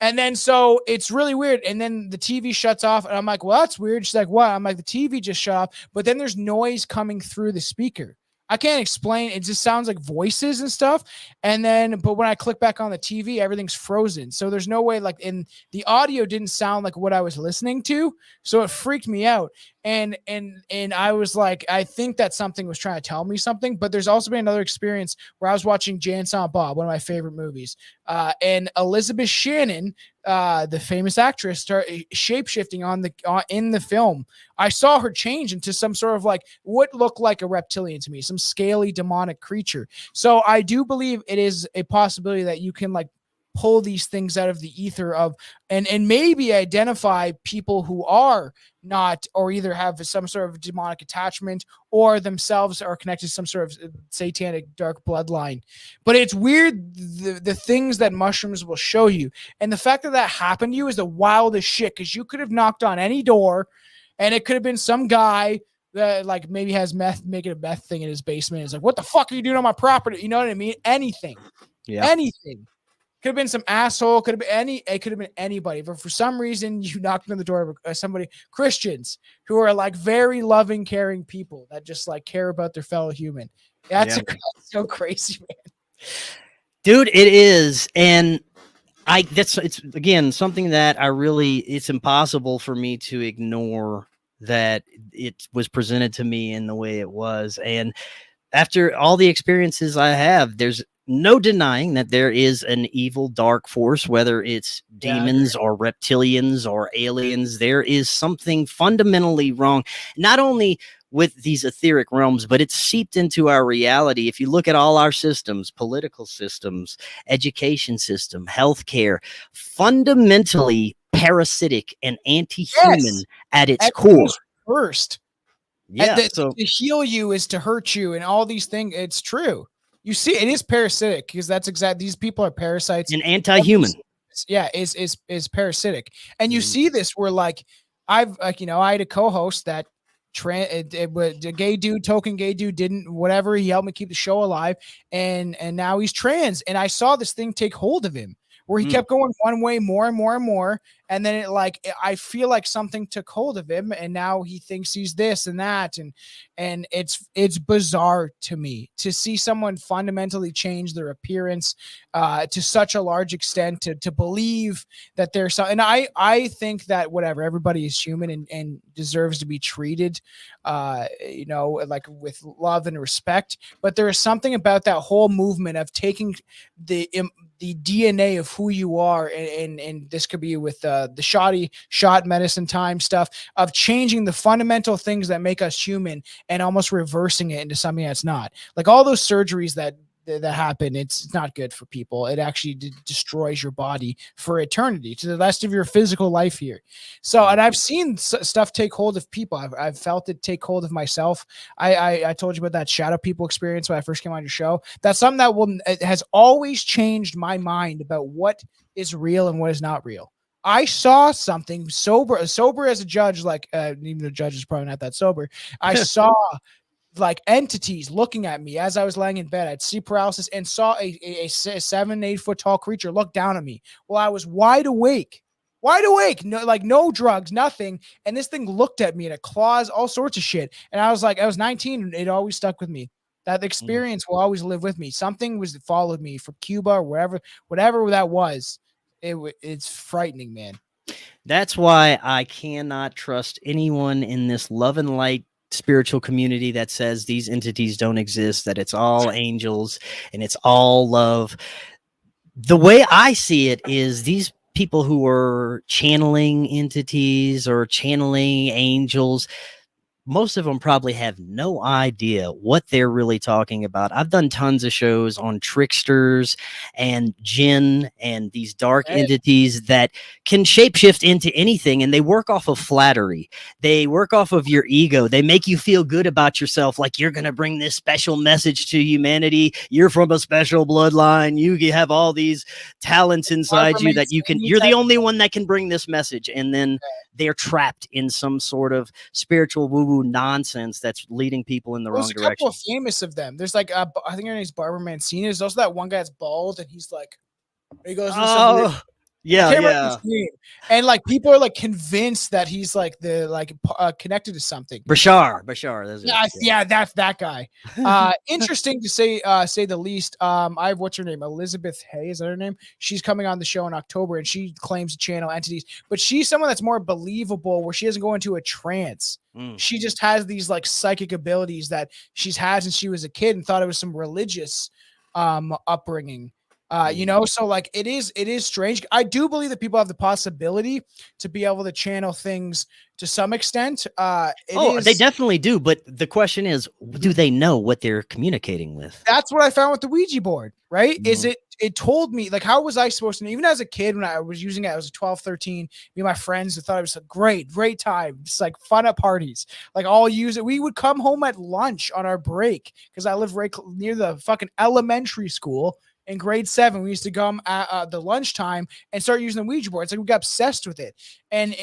And then so it's really weird. And then the TV shuts off, and I'm like, well, that's weird. She's like, what? I'm like, the TV just shut off, but then there's noise coming through the speaker. I can't explain. It just sounds like voices and stuff. And then, but when I click back on the TV, everything's frozen. So there's no way, like, in the audio didn't sound like what I was listening to. So it freaked me out. And I was like, I think that something was trying to tell me something. But there's also been another experience where I was watching Jay and Silent Bob, one of my favorite movies. And Elizabeth Shannon, the famous actress, started shape-shifting in the film. I saw her change into some sort of like what looked like a reptilian to me, some scaly demonic creature. So I do believe it is a possibility that you can like pull these things out of the ether of and maybe identify people who are not, or either have some sort of demonic attachment or themselves are connected to some sort of satanic dark bloodline. But it's weird, the things that mushrooms will show you. And the fact that happened to you is the wildest shit, because you could have knocked on any door and it could have been some guy that like maybe has meth, making a meth thing in his basement. It's like, what the fuck are you doing on my property? You know what I mean? Anything. Yeah. Anything. Could have been some asshole. Could have been it could have been anybody. But for some reason, you knocked on the door of somebody, Christians, who are like very loving, caring people that just like care about their fellow human. That's so crazy, man. Dude, it is. And it's again something that it's impossible for me to ignore, that it was presented to me in the way it was. And after all the experiences I have, there's no denying that there is an evil dark force, whether it's demons or reptilians or aliens. There is something fundamentally wrong, not only with these etheric realms, but it's seeped into our reality. If you look at all our systems, political systems, education system, healthcare, fundamentally parasitic and anti-human at its core. First. Yeah. So to heal you is to hurt you, and all these things. It's true. You see, it is parasitic, because that's exactly, these people are parasites and anti-human. Yeah, is parasitic. And you see this where like I had a co-host that it was a gay dude, token gay dude, didn't whatever, he helped me keep the show alive, and now he's trans, and I saw this thing take hold of him where he kept going one way more and more and more. And then I feel like something took hold of him, and now he thinks he's this and that. And it's bizarre to me to see someone fundamentally change their appearance to such a large extent to believe that there's something. And I think that whatever, everybody is human and deserves to be treated, like with love and respect. But there is something about that whole movement of taking the DNA of who you are, and this could be with the shot medicine time stuff, of changing the fundamental things that make us human and almost reversing it into something that's not. Like all those surgeries that happen, it's not good for people. It actually destroys your body for eternity, to the rest of your physical life here. So, and I've seen stuff take hold of people. I've felt it take hold of myself. I told you about that shadow people experience when I first came on your show. That's something that it has always changed my mind about what is real and what is not real. I saw something sober as a judge, like even the judge is probably not that sober. I saw like entities looking at me as I was laying in bed. I'd see paralysis and saw a 7-8 foot tall creature look down at me while I was wide awake, no drugs, nothing. And this thing looked at me and it claws, all sorts of shit. And I was 19, and it always stuck with me. That experience will always live with me. Something followed me from Cuba or whatever that was. It's frightening, man. That's why I cannot trust anyone in this love and light spiritual community that says these entities don't exist, that it's all angels and it's all love. The way I see it is these people who are channeling entities or channeling angels, most of them probably have no idea what they're really talking about. I've done tons of shows on tricksters and jinn and these dark entities that can shapeshift into anything, and they work off of flattery. They work off of your ego. They make you feel good about yourself, like you're going to bring this special message to humanity. You're from a special bloodline. You have all these talents inside you that you're the only one that can bring this message. And then they're trapped in some sort of spiritual woo-woo nonsense that's leading people in the wrong direction. There's a couple of famous of them. There's like I think her name's Barbara Mancini. There's also that one guy that's bald, and he's like, he goes, Yeah, Can't remember yeah. his name. And like people are like convinced that he's like connected to something. Bashar. That's Yeah, it. yeah, that's that guy. Interesting to say the least. I have what's her name? Elizabeth Hay, is that her name? She's coming on the show in October and she claims to channel entities, but she's someone that's more believable where she doesn't go into a trance. She just has these like psychic abilities that she's had since she was a kid and thought it was some religious upbringing. So like it is strange. I do believe that people have the possibility to be able to channel things to some extent. They definitely do. But the question is, do they know what they're communicating with? That's what I found with the Ouija board, right? Is it told me, like, how was I supposed to know? Even as a kid, when I was using it, I was 12, 13, me and my friends thought it was a great time. It's like fun at parties. Like, I'll use it. We would come home at lunch on our break because I live right near the fucking elementary school. In grade 7, we used to come at the lunchtime and start using the Ouija board. It's like we got obsessed with it, and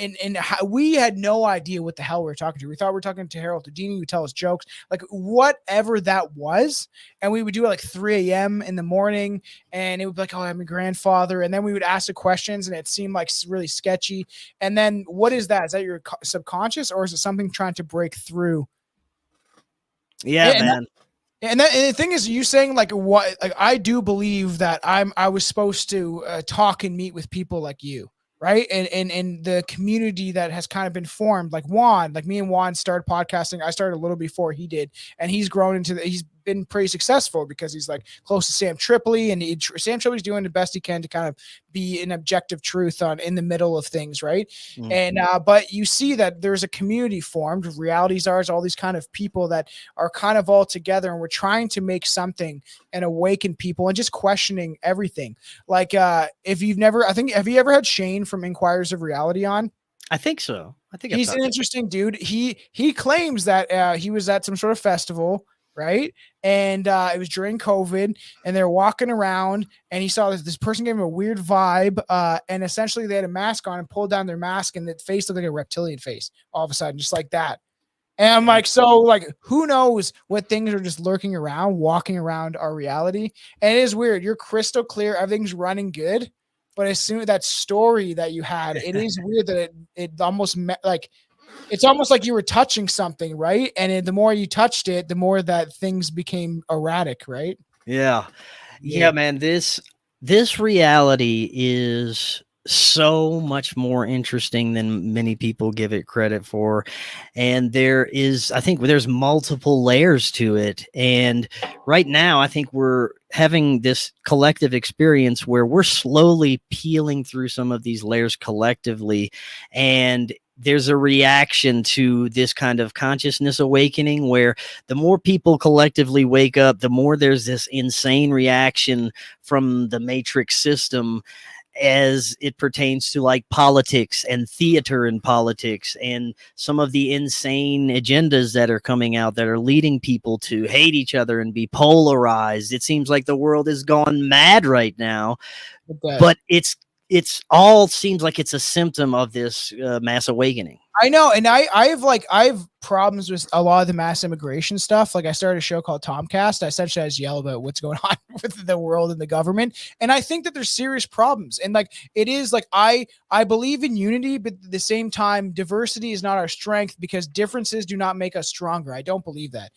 we had no idea what the hell we were talking to. We thought we were talking to Harold Houdini. He would tell us jokes, like whatever that was, and we would do it like 3 a.m. in the morning, and it would be like, "Oh, I'm a grandfather," and then we would ask the questions, and it seemed like really sketchy. And then, what is that? Is that your subconscious, or is it something trying to break through? Yeah, man. And the thing is, you saying like what? Like I do believe that I was supposed to talk and meet with people like you, right? And the community that has kind of been formed, like Juan, like me and Juan started podcasting. I started a little before he did, and he's grown into he's been pretty successful because he's like close to Sam Tripoli, and Sam Tripoli's doing the best he can to kind of be an objective truth in the middle of things, right? And but you see that there's a community formed, reality czars, all these kind of people that are kind of all together, and we're trying to make something and awaken people and just questioning everything. Like if you've never, have you ever had Shane from Inquirers of Reality on? I think so. I think he's an interesting dude. He claims that he was at some sort of festival, right? And it was during COVID, and they're walking around, and he saw this person gave him a weird vibe, and essentially they had a mask on and pulled down their mask, and the face looked like a reptilian face all of a sudden, just like that. And I'm like, so like, who knows what things are just lurking around, walking around our reality? And it is weird. You're crystal clear. Everything's running good. But as soon as that story that you had, it is weird that it almost like, it's almost like you were touching something, right? And the more you touched it, the more that things became erratic, right? Yeah, man. This reality is so much more interesting than many people give it credit for, and I think there's multiple layers to it. And right now, I think we're having this collective experience where we're slowly peeling through some of these layers collectively, and there's a reaction to this kind of consciousness awakening where the more people collectively wake up, the more there's this insane reaction from the matrix system as it pertains to like politics and theater and politics and some of the insane agendas that are coming out that are leading people to hate each other and be polarized. It seems like the world has gone mad right now, but it's all seems like it's a symptom of this mass awakening. I know. And I have problems with a lot of the mass immigration stuff. Like I started a show called Tomcast. I essentially just yell about what's going on with the world and the government. And I think that there's serious problems. And like, it is like, I believe in unity, but at the same time, diversity is not our strength because differences do not make us stronger. I don't believe that.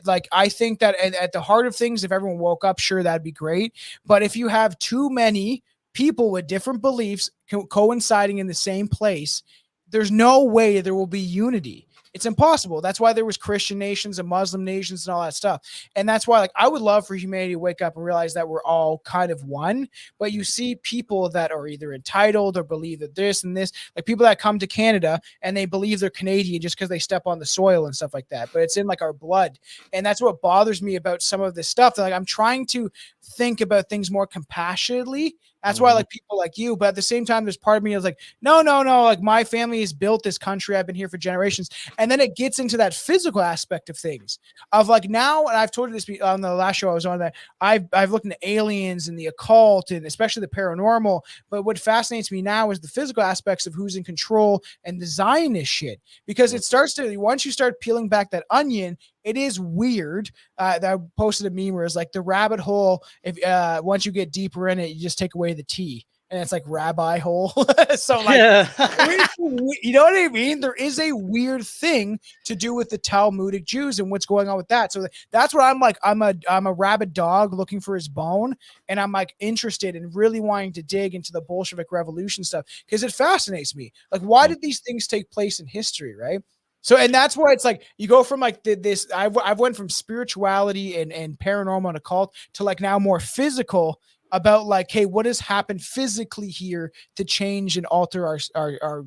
Like, I think that at the heart of things, if everyone woke up, sure, that'd be great. But if you have too many people with different beliefs coinciding in the same place, there's no way there will be unity. It's impossible. That's why there was Christian nations and Muslim nations and all that stuff. And that's why, like, I would love for humanity to wake up and realize that we're all kind of one. But you see people that are either entitled or believe that this and this, like people that come to Canada and they believe they're Canadian just because they step on the soil and stuff like that. But it's in like our blood. And that's what bothers me about some of this stuff. Like I'm trying to think about things more compassionately. That's why I like people like you. But at the same time, there's part of me that's like, no. Like my family has built this country. I've been here for generations. And then it gets into that physical aspect of things of like now, and I've told you this on the last show I was on, that I've looked into aliens and the occult and especially the paranormal. But what fascinates me now is the physical aspects of who's in control and design this shit, because it starts to, once you start peeling back that onion, it is weird. That I posted a meme where it's like the rabbit hole. If once you get deeper in it, you just take away the tea, and it's like rabbi hole. So like, Yeah. you know what I mean? There is a weird thing to do with the Talmudic Jews and what's going on with that. So that's what I'm like. I'm a rabid dog looking for his bone, and I'm like interested in really wanting to dig into the Bolshevik Revolution stuff because it fascinates me. Like, why did these things take place in history, right? So, and that's why it's like you go from like this. I've went from spirituality and paranormal and occult to like now more physical about like, hey, what has happened physically here to change and alter our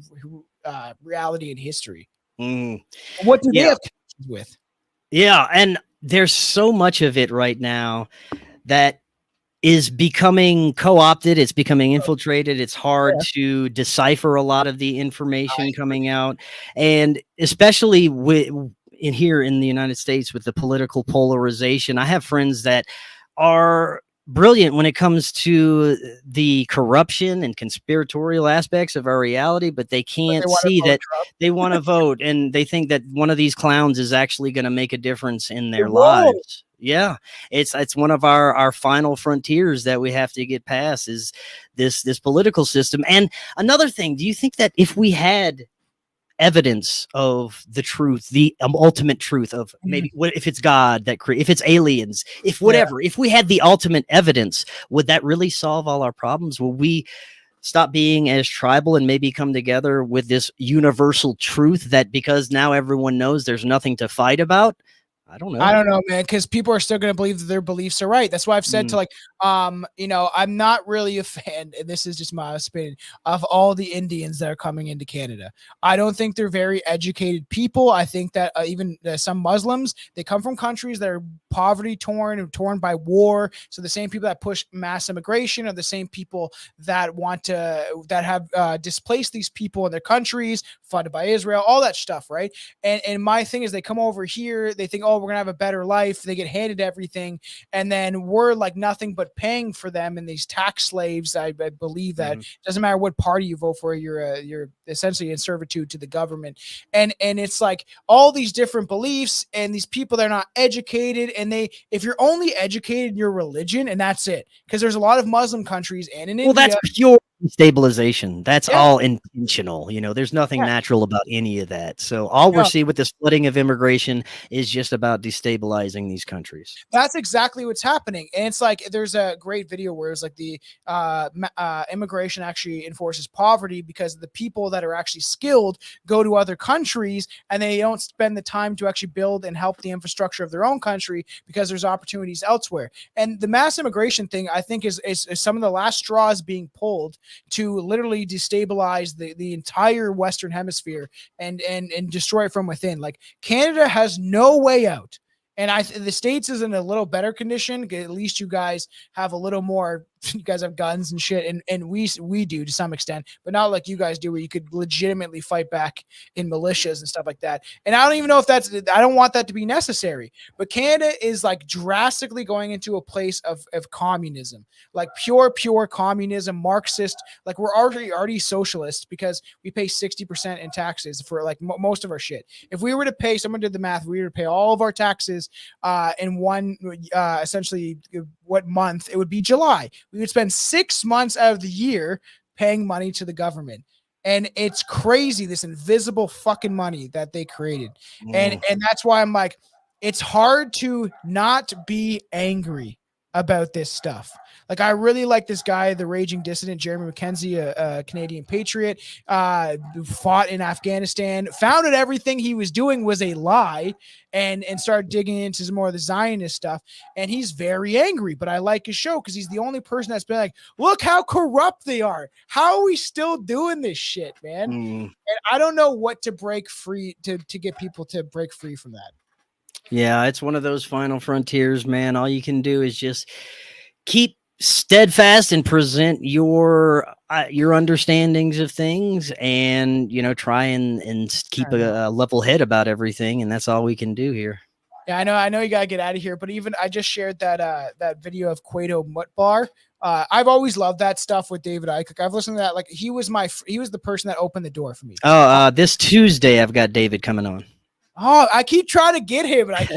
reality and history? What do they have connections with? Yeah, and there's so much of it right now that is becoming co-opted. It's becoming infiltrated. It's hard to decipher a lot of the information coming out, and especially in here in the United States with the political polarization. I have friends that are brilliant when it comes to the corruption and conspiratorial aspects of our reality, but they can't see that they want to vote, and they think that one of these clowns is actually going to make a difference in their lives. Yeah, it's one of our final frontiers that we have to get past is this political system. And another thing, do you think that if we had evidence of the truth, the ultimate truth of maybe what if it's God that if it's aliens, if whatever, if we had the ultimate evidence, would that really solve all our problems? Will we stop being as tribal and maybe come together with this universal truth that because now everyone knows there's nothing to fight about? I don't know, man, because people are still going to believe that their beliefs are right. That's why I've said to like, you know, I'm not really a fan, and this is just my opinion, of all the Indians that are coming into Canada. I don't think they're very educated people. I think that even some Muslims, they come from countries that are poverty torn and torn by war. So the same people that push mass immigration are the same people that want to, that have displaced these people in their countries, funded by Israel, all that stuff, right? And my thing is they come over here, they think, oh, we're gonna have a better life. They get handed everything, and then we're like nothing but paying for them and these tax slaves. I believe that doesn't matter what party you vote for, you're essentially in servitude to the government. And it's like all these different beliefs, and these people, they're not educated, and if you're only educated in your religion, and that's it, because there's a lot of Muslim countries and in India. That's pure stabilization. That's all intentional. You know, there's nothing natural about any of that. So all we're seeing with this flooding of immigration is just about destabilizing these countries. That's exactly what's happening. And it's like there's a great video where it's like the immigration actually enforces poverty because the people that are actually skilled go to other countries and they don't spend the time to actually build and help the infrastructure of their own country because there's opportunities elsewhere. And the mass immigration thing, I think, is some of the last straws being pulled to literally destabilize the entire Western hemisphere and destroy it from within. Like Canada has no way out. And the States is in a little better condition. At least you guys have a little more. You guys have guns and shit, and we do to some extent, but not like you guys do, where you could legitimately fight back in militias and stuff like that. And I don't even know if I don't want that to be necessary. But Canada is like drastically going into a place of communism, like pure communism, Marxist. Like we're already socialist because we pay 60% in taxes for like most of our shit. If we were to pay, someone did the math, we were to pay all of our taxes in one essentially what month, it would be July. We would spend 6 months out of the year paying money to the government. And it's crazy, this invisible fucking money that they created. And that's why I'm like, it's hard to not be angry about this stuff. Like, I really like this guy, the raging dissident, Jeremy McKenzie, a Canadian patriot, who fought in Afghanistan, found out everything he was doing was a lie, and started digging into some more of the Zionist stuff. And he's very angry, but I like his show because he's the only person that's been like, look how corrupt they are. How are we still doing this shit, man? And I don't know what to break free to get people to break free from that. Yeah, it's one of those final frontiers, man. All you can do is just keep steadfast and present your understandings of things, and try and keep a level head about everything, and that's all we can do here. Yeah, I know you gotta get out of here, but even I just shared that video of Cueto Mutt Bar. I've always loved that stuff with David Icke. I've listened to that. Like he was the person that opened the door for me. This Tuesday I've got David coming on. Oh, I keep trying to get him, and I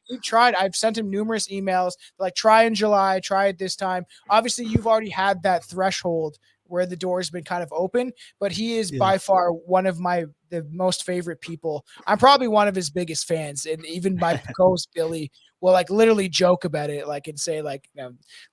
keep trying. I've sent him numerous emails, like try in July, try it this time. Obviously, you've already had that threshold where the door's been kind of open, but he is by far one of the most favorite people. I'm probably one of his biggest fans, and even my co-host Billy will like literally joke about it, like, and say like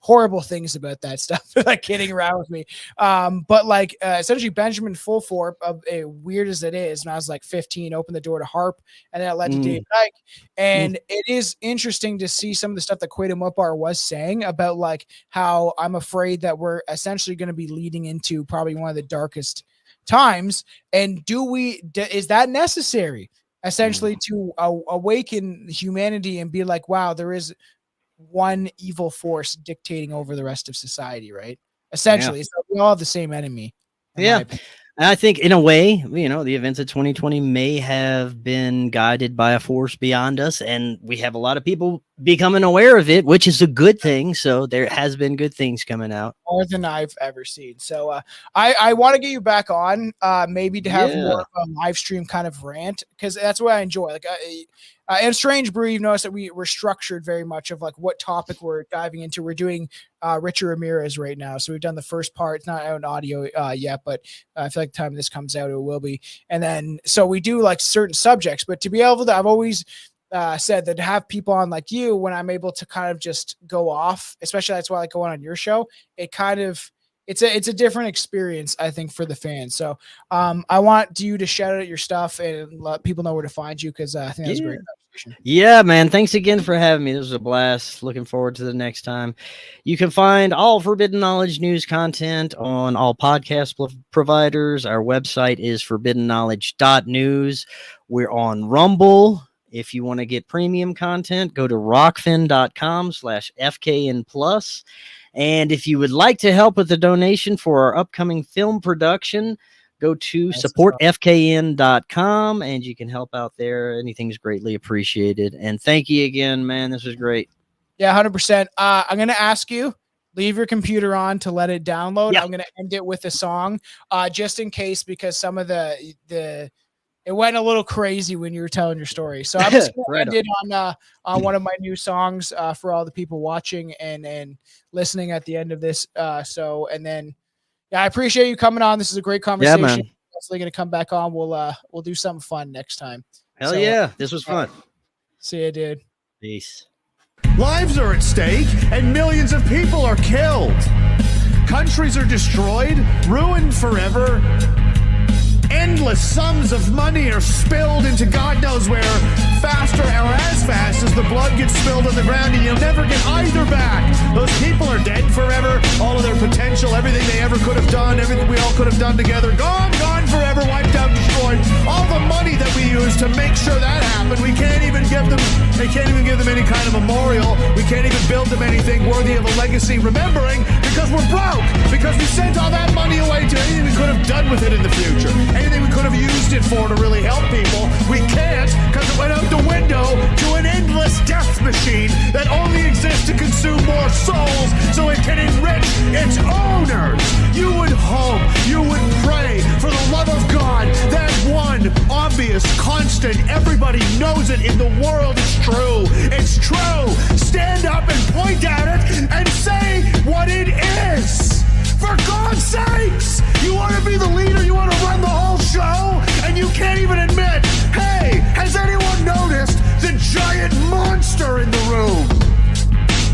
horrible things about that stuff, like kidding around with me. But like essentially Benjamin Fulthorpe, of weird as it is, when I was like 15, opened the door to Harp, and then it led to Dave Icke. And it is interesting to see some of the stuff that Quato Mutbar was saying about like how I'm afraid that we're essentially going to be leading into probably one of the darkest times. And is that necessary? Essentially to awaken humanity and be like, wow, there is one evil force dictating over the rest of society, right? Essentially, so we all have the same enemy. Yeah. And I think in a way, the events of 2020 may have been guided by a force beyond us, and we have a lot of people becoming aware of it, which is a good thing. So there has been good things coming out. More than I've ever seen. So I want to get you back on, maybe to have more of a live stream kind of rant, because that's what I enjoy. Like, and Strange Brew, you've noticed that we're structured very much of like what topic we're diving into. We're doing Richard Ramirez right now. So we've done the first part. It's not out in audio yet, but I feel like the time this comes out, it will be. And then, so we do like certain subjects, but to be able to, I've always said that to have people on like you, when I'm able to kind of just go off, especially that's why I like going on your show, it kind of, it's a different experience, I think, for the fans. So I want you to shout out your stuff and let people know where to find you, because I think that's a great conversation. Yeah, man. Thanks again for having me. This was a blast. Looking forward to the next time. You can find all Forbidden Knowledge news content on all podcast providers. Our website is forbiddenknowledge.news. We're on Rumble. If you want to get premium content, go to rockfin.com/FKN+. And if you would like to help with the donation for our upcoming film production, go to supportfkn.com and you can help out there. Anything's greatly appreciated. And thank you again, man. This was great. Yeah, 100%. I'm going to ask you, leave your computer on to let it download. Yeah. I'm going to end it with a song, just in case, because some of it went a little crazy when you were telling your story. So I'm just going to end it on one of my new songs for all the people watching and listening at the end of this. And then, I appreciate you coming on. This is a great conversation. Yeah, man. Definitely going to come back on. We'll do something fun next time. Hell yeah. This was fun. See you, dude. Peace. Lives are at stake and millions of people are killed. Countries are destroyed, ruined forever. Endless sums of money are spilled into God knows where, faster or as fast as the blood gets spilled on the ground, and you'll never get either back. Those people are dead forever. All of their potential, everything they ever could have done, everything we all could have done together, gone forever, wiped out, destroyed. All the money that we used to make sure that happened, they can't even give them any kind of memorial. We can't even build them anything worthy of a legacy remembering, because we're broke, because we sent all that money away to anything we could have done with it in the future. Anything we could have used it for to really help people, we can't, because it went out the window to an endless death machine that only exists to consume more souls so it can enrich its owners. You would hope, you would pray, for the love of God, that one obvious constant, everybody knows it in the world, is true. It's true. Stand up and point at it and say what it is. For God's sakes, you want to be the leader, you want to run the whole show, and you can't even admit, hey, has anyone noticed the giant monster in the room?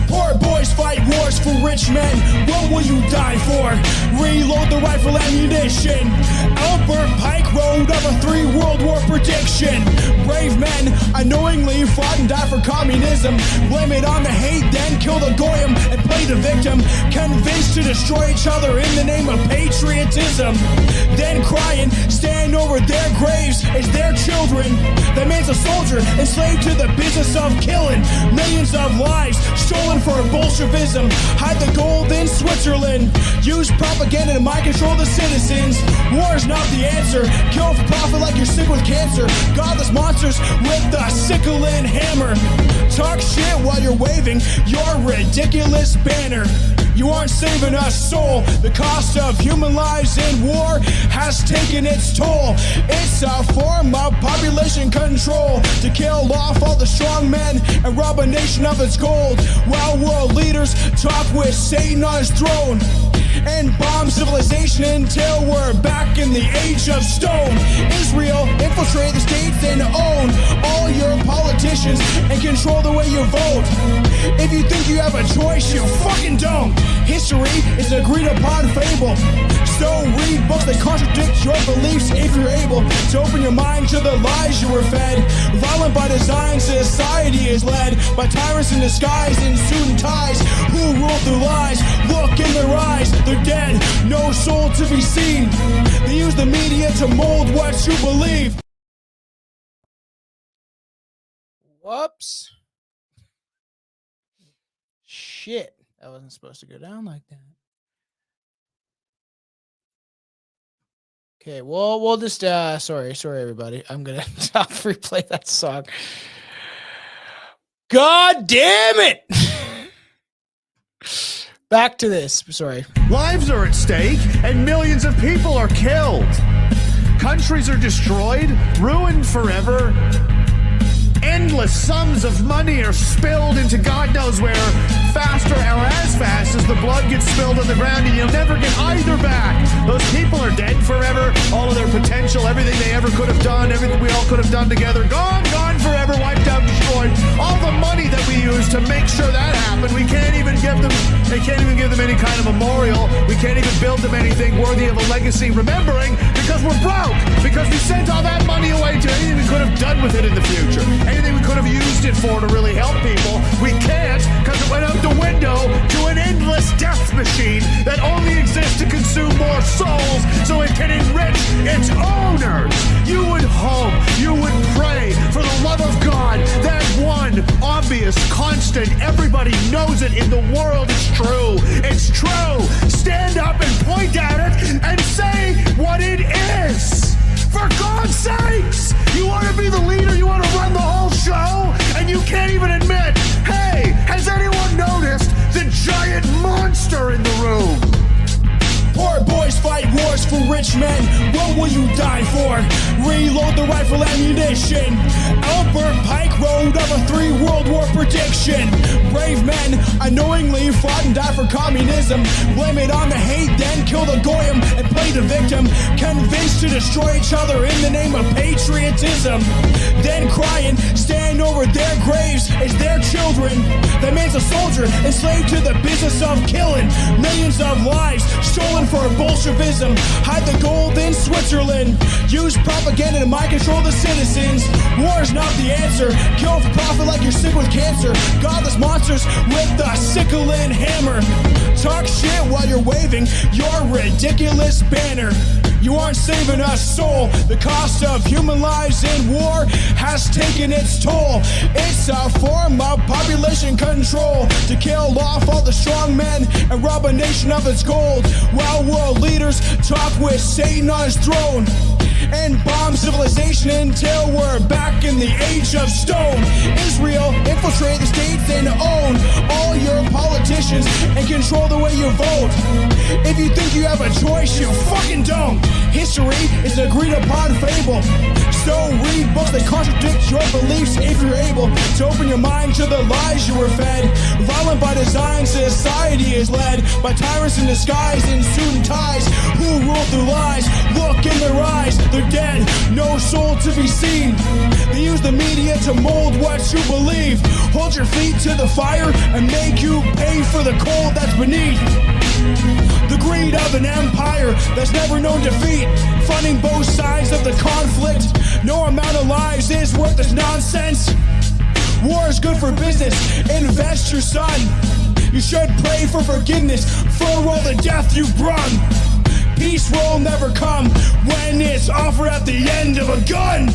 Poor boys fight wars for rich men. What will you die for? Reload the rifle ammunition. Albert Pike wrote of a 3 World War prediction. Brave men unknowingly fought and died for communism. Blame it on the hate, then kill the goyim and play the victim. Convinced to destroy each other in the name of patriotism. Then crying, stand over their graves as their children. That man's a soldier enslaved to the business of killing. Millions of lives stolen for Bolshevism. Hide the gold in Switzerland. Use propaganda to mind control the citizens. War is not the answer. Kill for profit like you're sick with cancer. Godless monsters with the sickle and hammer. Talk shit while you're waving your ridiculous banner. You aren't saving a soul. The cost of human lives in war has taken its toll. It's a form of population control to kill off all the strong men and rob a nation of its gold, while world leaders talk with Satan on his throne. and bomb civilization until we're back in the age of stone. Israel infiltrate the states and own all your politicians and control the way you vote. If you think you have a choice, you fucking don't. History is an agreed upon fable. So read books that contradict your beliefs if you're able to open your mind to the lies you were fed. Violent by design, society is led by tyrants in disguise in suit and ties who rule through lies. Look in their eyes, they're dead, no soul to be seen. They use the media to mold what you believe. Whoops. Shit, that wasn't supposed to go down like that. Okay, well, we'll just, sorry, everybody. I'm going to stop replay that song. God damn it! Back to this, sorry. Lives are at stake and millions of people are killed. Countries are destroyed, ruined forever. Endless sums of money are spilled into God knows where, faster or as fast as the blood gets spilled on the ground, and you'll never get either back. Those people are dead forever. All of their potential, everything they ever could have done, everything we all could have done together, gone forever, wiped out, destroyed. All the money that we use to make sure that happened, we can't even give them, they can't even give them any kind of memorial. We can't even build them anything worthy of a legacy remembering, because we're broke, because we sent all that money away to anything we could have done with it in the future. Anything we could have used it for to really help people, we can't, because it went out the window to an endless death machine that only exists to consume more souls so it can enrich its owners. You would hope, you would pray for the love of God, that one obvious constant, everybody knows it in the world, it's true. It's true. Stand up and point at it and say what it is. For God's sakes! You want to be the leader, you want to run the whole show, and you can't even admit, hey, has anyone noticed the giant monster in the room? Poor boys fight wars for rich men. What will you die for? Reload the rifle ammunition. Albert Pike wrote up a 3 World War prediction. Brave men unknowingly fought and died for communism. Blame it on the hate, then kill the goyim and play the victim. Convinced to destroy each other in the name of patriotism. Then crying, stand over their graves as their children. That man's a soldier, enslaved to the business of killing. Millions of lives stolen for Bolshevism. Hide the gold in Switzerland. Use propaganda to mind control the citizens. War is not the answer. Kill for profit like you're sick with cancer. Godless monsters with the sickle and hammer. Talk shit while you're waving your ridiculous banner. You aren't saving a soul. The cost of human lives in war has taken its toll. It's a form of population control to kill off all the strong men and rob a nation of its gold, while world leaders talk with Satan on his throne and bomb civilization until we're back in the age of stone. Israel infiltrate the states and own all your politicians and control the way you vote. If you think you have a choice, you fucking don't. History is an agreed upon fable. So read books that contradict your beliefs if you're able to open your mind to the lies you were fed. Violent by design, society is led by tyrants in disguise in suit and ties who rule through lies. Look in their eyes, they're dead, no soul to be seen. They use the media to mold what you believe. Hold your feet to the fire and make you pay for the cold that's beneath. The greed of an empire that's never known defeat, funding both sides of the conflict. No amount of lives is worth this nonsense. War is good for business, invest your son. You should pray for forgiveness for all the death you've brought. Peace will never come when it's offered at the end of a gun.